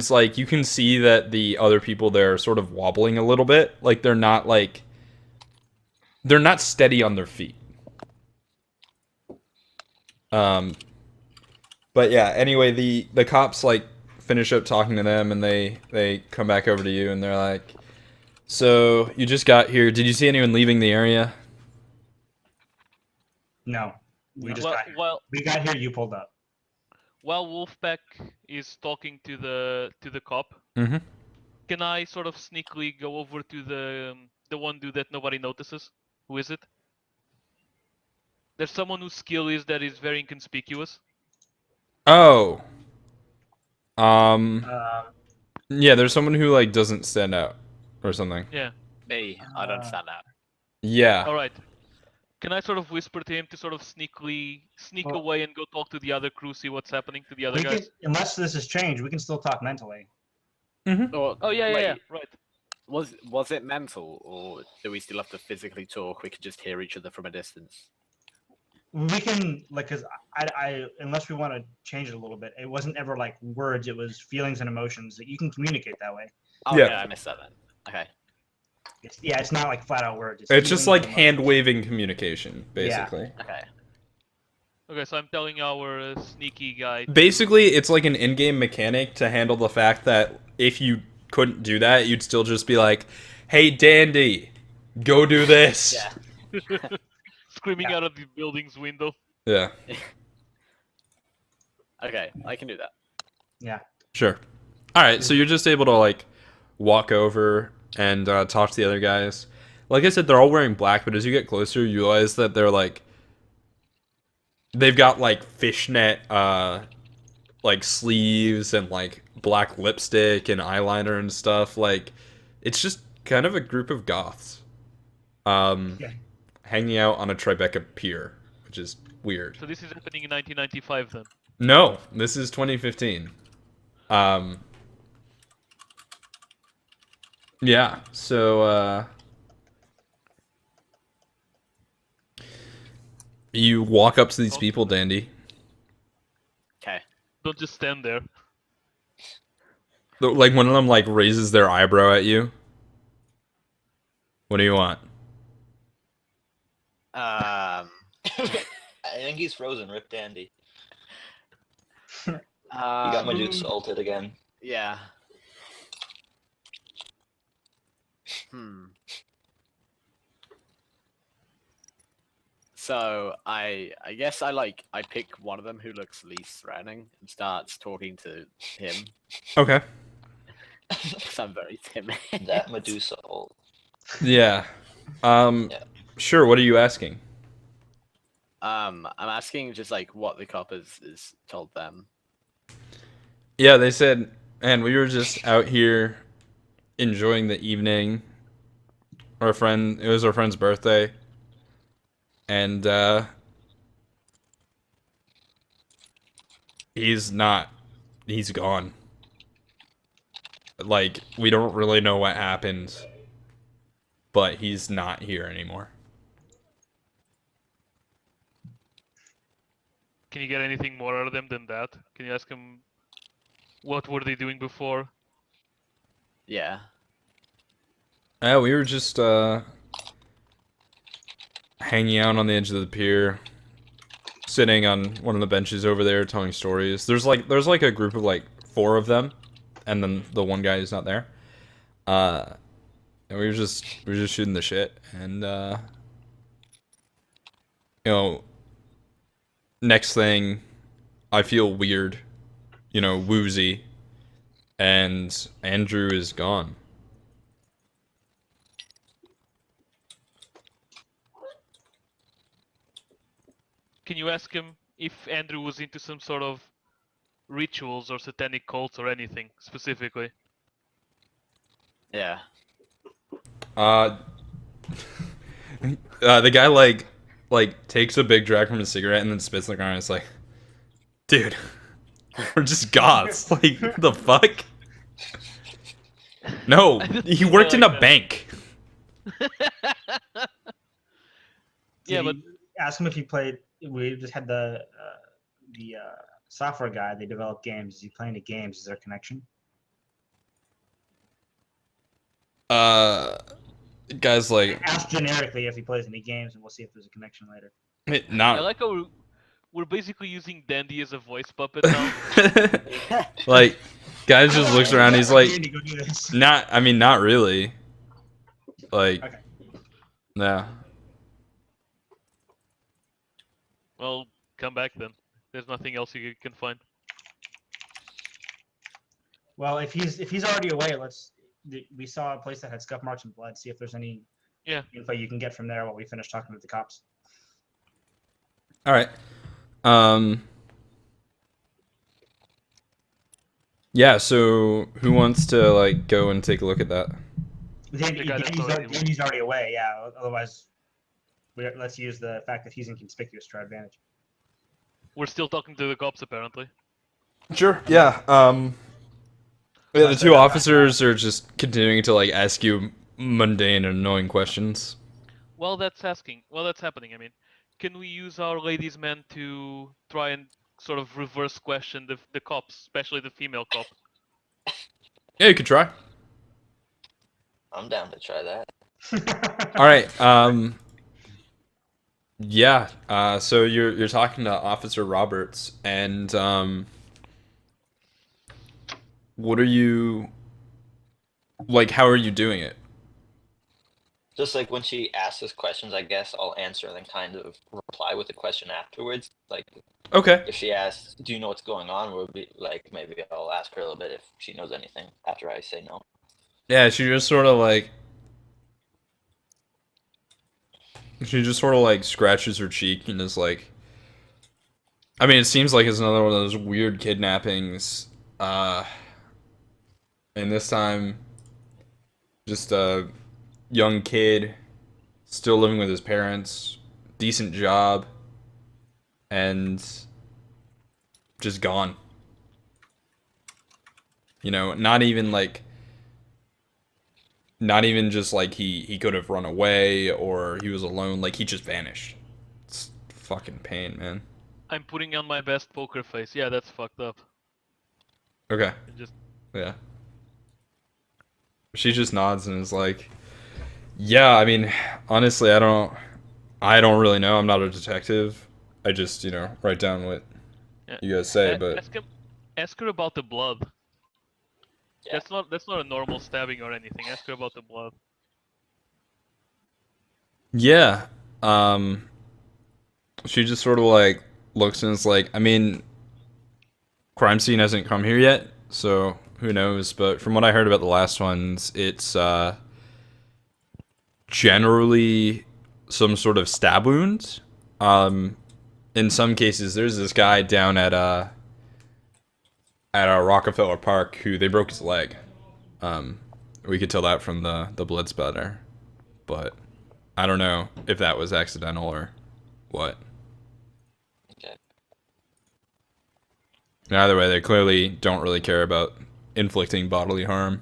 like you can see that the other people there are sort of wobbling a little bit, like they're not steady on their feet. But yeah, anyway, the cops like finish up talking to them, and they come back over to you, and they're like, so you just got here, did you see anyone leaving the area? No, we just Well, got here. while We got here. You pulled up. while Wolfpack is talking to the cop, Mm-hmm. can I sort of sneakily go over to the one dude that nobody notices? Who is it? There's someone whose skill is that is very inconspicuous. Oh. Um, Yeah, there's someone who like doesn't stand out or something. Yeah. Me, I don't stand out. Yeah. All right. Can I sort of whisper to him to sort of sneak Well- away and go talk to the other crew, see what's happening to the other we can, guys? unless this has changed, we can still talk mentally. Or, Oh yeah, yeah, yeah. wait, Right. Was it mental, or do we still have to physically talk? We could just hear each other from a distance. We can cause I unless we want to change it a little bit, it wasn't ever like words. It was feelings and emotions that you can communicate that way. Oh Yeah. yeah, I missed that then. Okay. It's not like flat out words. It's just feelings like and hand emotions. waving communication, basically. Okay. Okay, so I'm telling our sneaky guy. Basically, it's like an in-game mechanic to handle the fact that if you couldn't do that, you'd still just be like, "Hey, Dandy, go do this." Yeah. Screaming Yeah. out of the building's window. Yeah. Okay, I can do that. Yeah. Sure. All right, so you're just able to like walk over and talk to the other guys. Like I said, they're all wearing black, but as you get closer, you realize that they've got like fishnet like sleeves and like black lipstick and eyeliner and stuff. Like it's just kind of a group of goths. Yeah. Hanging out on a Tribeca pier, which is weird. So this is happening in 1995 then. No, this is 2015. Yeah, so you walk up to these people, Dandy. Okay. Don't just stand there. Like one of them like raises their eyebrow at you. What do you want? I think he's frozen. Rip Dandy. He got Medusa ulted again. Yeah. Hmm. So I guess I pick one of them who looks least threatening and starts talking to him Okay. because I'm very timid. That Medusa ult. Yeah. Yeah. Sure, what are you asking? I'm asking just like what the cop is told them. Yeah, they said, and we were just out here enjoying the evening. It was our friend's birthday. And he's not. He's gone. Like, we don't really know what happened, but he's not here anymore. Can you get anything more out of them than that? Can you ask them what were they doing before? Yeah. Yeah, we were just hanging out on the edge of the pier, sitting on one of the benches over there, telling stories. There's like a group of like 4 of them, and then the one guy who's not there. And we were just shooting the shit, and you know, next thing, I feel weird, you know, woozy, and Andrew is gone. Can you ask him if Andrew was into some sort of rituals or satanic cults or anything specifically? Yeah. The guy like takes a big drag from his cigarette and then spits in the ground. And it's like, dude, we're just goths. Like, what the fuck? No, he worked in a bank. Yeah, but Ask him if he played. We just had the software guy. They develop games. Is he playing the games? Is there a connection? Guys like Ask generically if he plays any games, and we'll see if there's a connection later. I not like how we're basically using Dandy as a voice puppet now. like guys just looks around. He's like, Andy, go do this. not really. Like, Okay. yeah. Well, come back then. There's nothing else you can find. Well, if he's already away, we saw a place that had scuff marks and blood. See if there's any info you can get from there while we finish talking with the cops. All right. Yeah. So who wants to like go and take a look at that? Dandy's already away. Yeah. Otherwise, let's use the fact that he's inconspicuous to our advantage. We're still talking to the cops apparently. Sure. Yeah. Yeah. The 2 officers are just continuing to like ask you mundane and annoying questions. Well, that's happening. I mean, can we use our ladies' men to try and sort of reverse question the cops, especially the female cop? Yeah, you could try. I'm down to try that. All right. Yeah. So you're talking to Officer Roberts, and what are you like? How are you doing it? Just like when she asks us questions, I guess I'll answer and then kind of reply with a question afterwards. Like Okay. if she asks, "Do you know what's going on?" We'll be like, maybe I'll ask her a little bit if she knows anything after I say no. Yeah. She just sort of like scratches her cheek and is like, I mean, it seems like it's another one of those weird kidnappings. And this time, just a young kid, still living with his parents, decent job, and just gone. You know, not even just like he could have run away or he was alone. Like, he just vanished. It's fucking pain, man. I'm putting on my best poker face. Yeah, that's fucked up. Okay. Just Yeah. She just nods and is like, yeah, I mean, honestly, I don't really know. I'm not a detective. I just, write down what you guys say, but ask her about the blood. Yeah. That's not a normal stabbing or anything. Ask her about the blood. yeah. She just sort of like looks and is like, I mean, crime scene hasn't come here yet, so who knows, but from what I heard about the last ones, it's generally some sort of stab wound. In some cases, there's this guy down at Rockefeller Park who they broke his leg. We could tell that from the blood spatter, but I don't know if that was accidental or what. Okay. Either way, they clearly don't really care about inflicting bodily harm.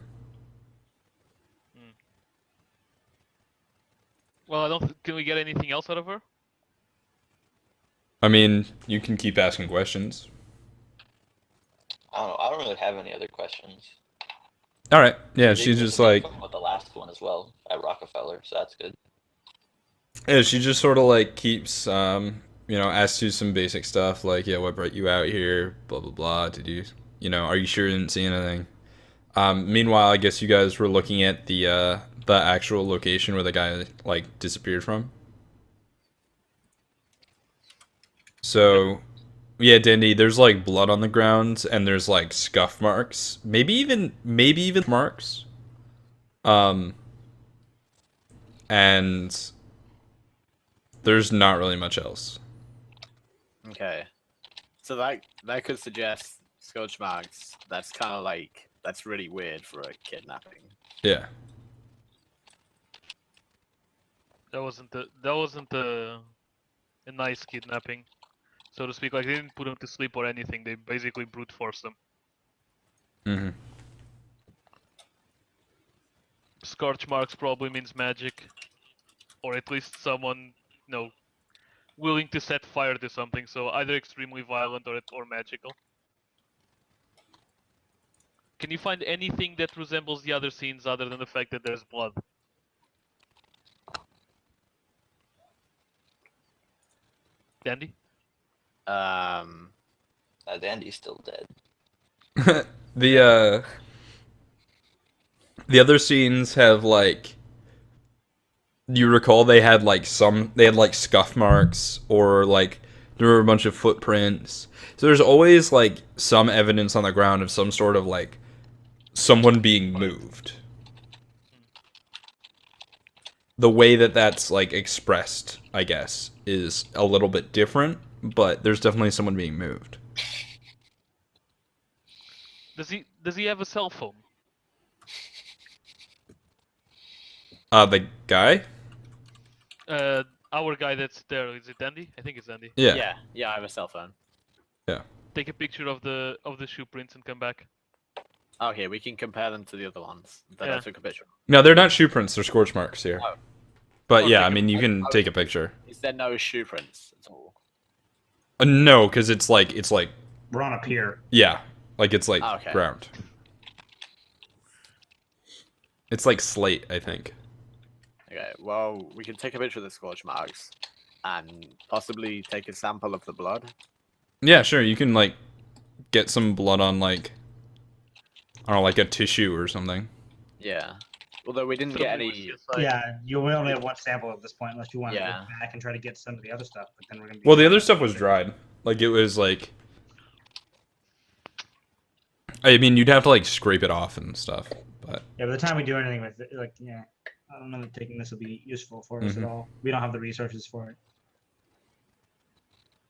Well, I don't. Can we get anything else out of her? I mean, you can keep asking questions. I don't know. I don't really have any other questions. All right. Yeah, They she's did just make like, fun with the last one as well at Rockefeller, so that's good. yeah, she just sort of like keeps, asks you some basic stuff like, yeah, what brought you out here? Blah blah blah. Did you, are you sure you didn't see anything? Meanwhile, I guess you guys were looking at the actual location where the guy like disappeared from. So, yeah, Dandy, there's like blood on the ground and there's like scuff marks, maybe even marks. And there's not really much else. Okay. So that could suggest scorch marks. That's kind of like that's really weird for a kidnapping. Yeah. That wasn't a nice kidnapping, so to speak. Like they didn't put him to sleep or anything. They basically brute forced him. Mm-hmm. Scorch marks probably means magic, or at least someone, willing to set fire to something. So either extremely violent or magical. Can you find anything that resembles the other scenes other than the fact that there's blood? Dandy? Dandy's still dead. The other scenes have like, do you recall they had like scuff marks, or like there were a bunch of footprints. So there's always like some evidence on the ground of some sort of like someone being moved. The way that that's like expressed, I guess, is a little bit different, but there's definitely someone being moved. Does he have a cell phone? The guy? Our guy that's there, is it Dandy? I think it's Dandy. Yeah. Yeah, I have a cell phone. Take a picture of the shoe prints and come back. Okay, we can compare them to the other ones that I Yeah. took a picture of. No, they're not shoe prints, they're scorch marks here. Oh. But Oh, yeah, take I a- mean, you can oh. take a picture. Is there no shoe prints at all? No, because it's like, We're on a pier. yeah, like it's like Okay. ground. It's like slate, I think. Okay, well, we can take a picture of the scorch marks and possibly take a sample of the blood. Yeah, sure, you can like get some blood on like, I don't know, like a tissue or something. Yeah. Although we didn't get Probably any. was just like- Yeah, you only have one sample at this point, unless you want to Yeah. go back and try to get some of the other stuff. But then we're gonna be Well, the other stuff was dried. Like it was like, I mean, you'd have to like scrape it off and stuff, but Yeah, by the time we do anything with it, like, yeah, I don't know if taking this will be useful for us at Mhm. all. We don't have the resources for it.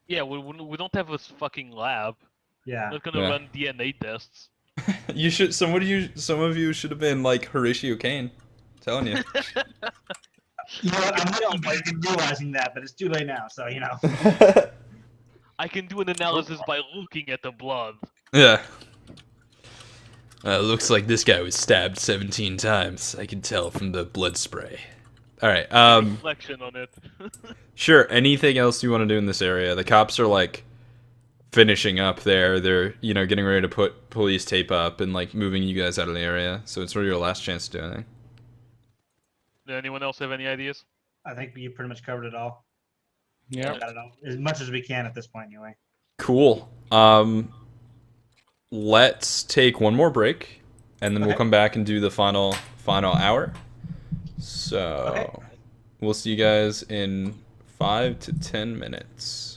Yeah, we don't have a fucking lab. Yeah. We're not gonna Yeah. run DNA tests. you should. Some of you should have been like Horatio Kane. I'm telling you. You know what? I'm not even realizing that, but it's too late now. So you know. I can do an analysis by looking at the blood. Yeah. Looks like this guy was stabbed 17 times. I can tell from the blood spray. All right. Reflection on it. Sure. Anything else you want to do in this area? The cops are like finishing up there. They're, getting ready to put police tape up and like moving you guys out of the area. So it's sort of your last chance to do anything. Does anyone else have any ideas? I think you pretty much covered it all. Yeah. Got it all. As much as we can at this point, anyway. Cool. Let's take one more break, and then we'll Okay. come back and do the final hour. So Okay. we'll see you guys in 5 to 10 minutes.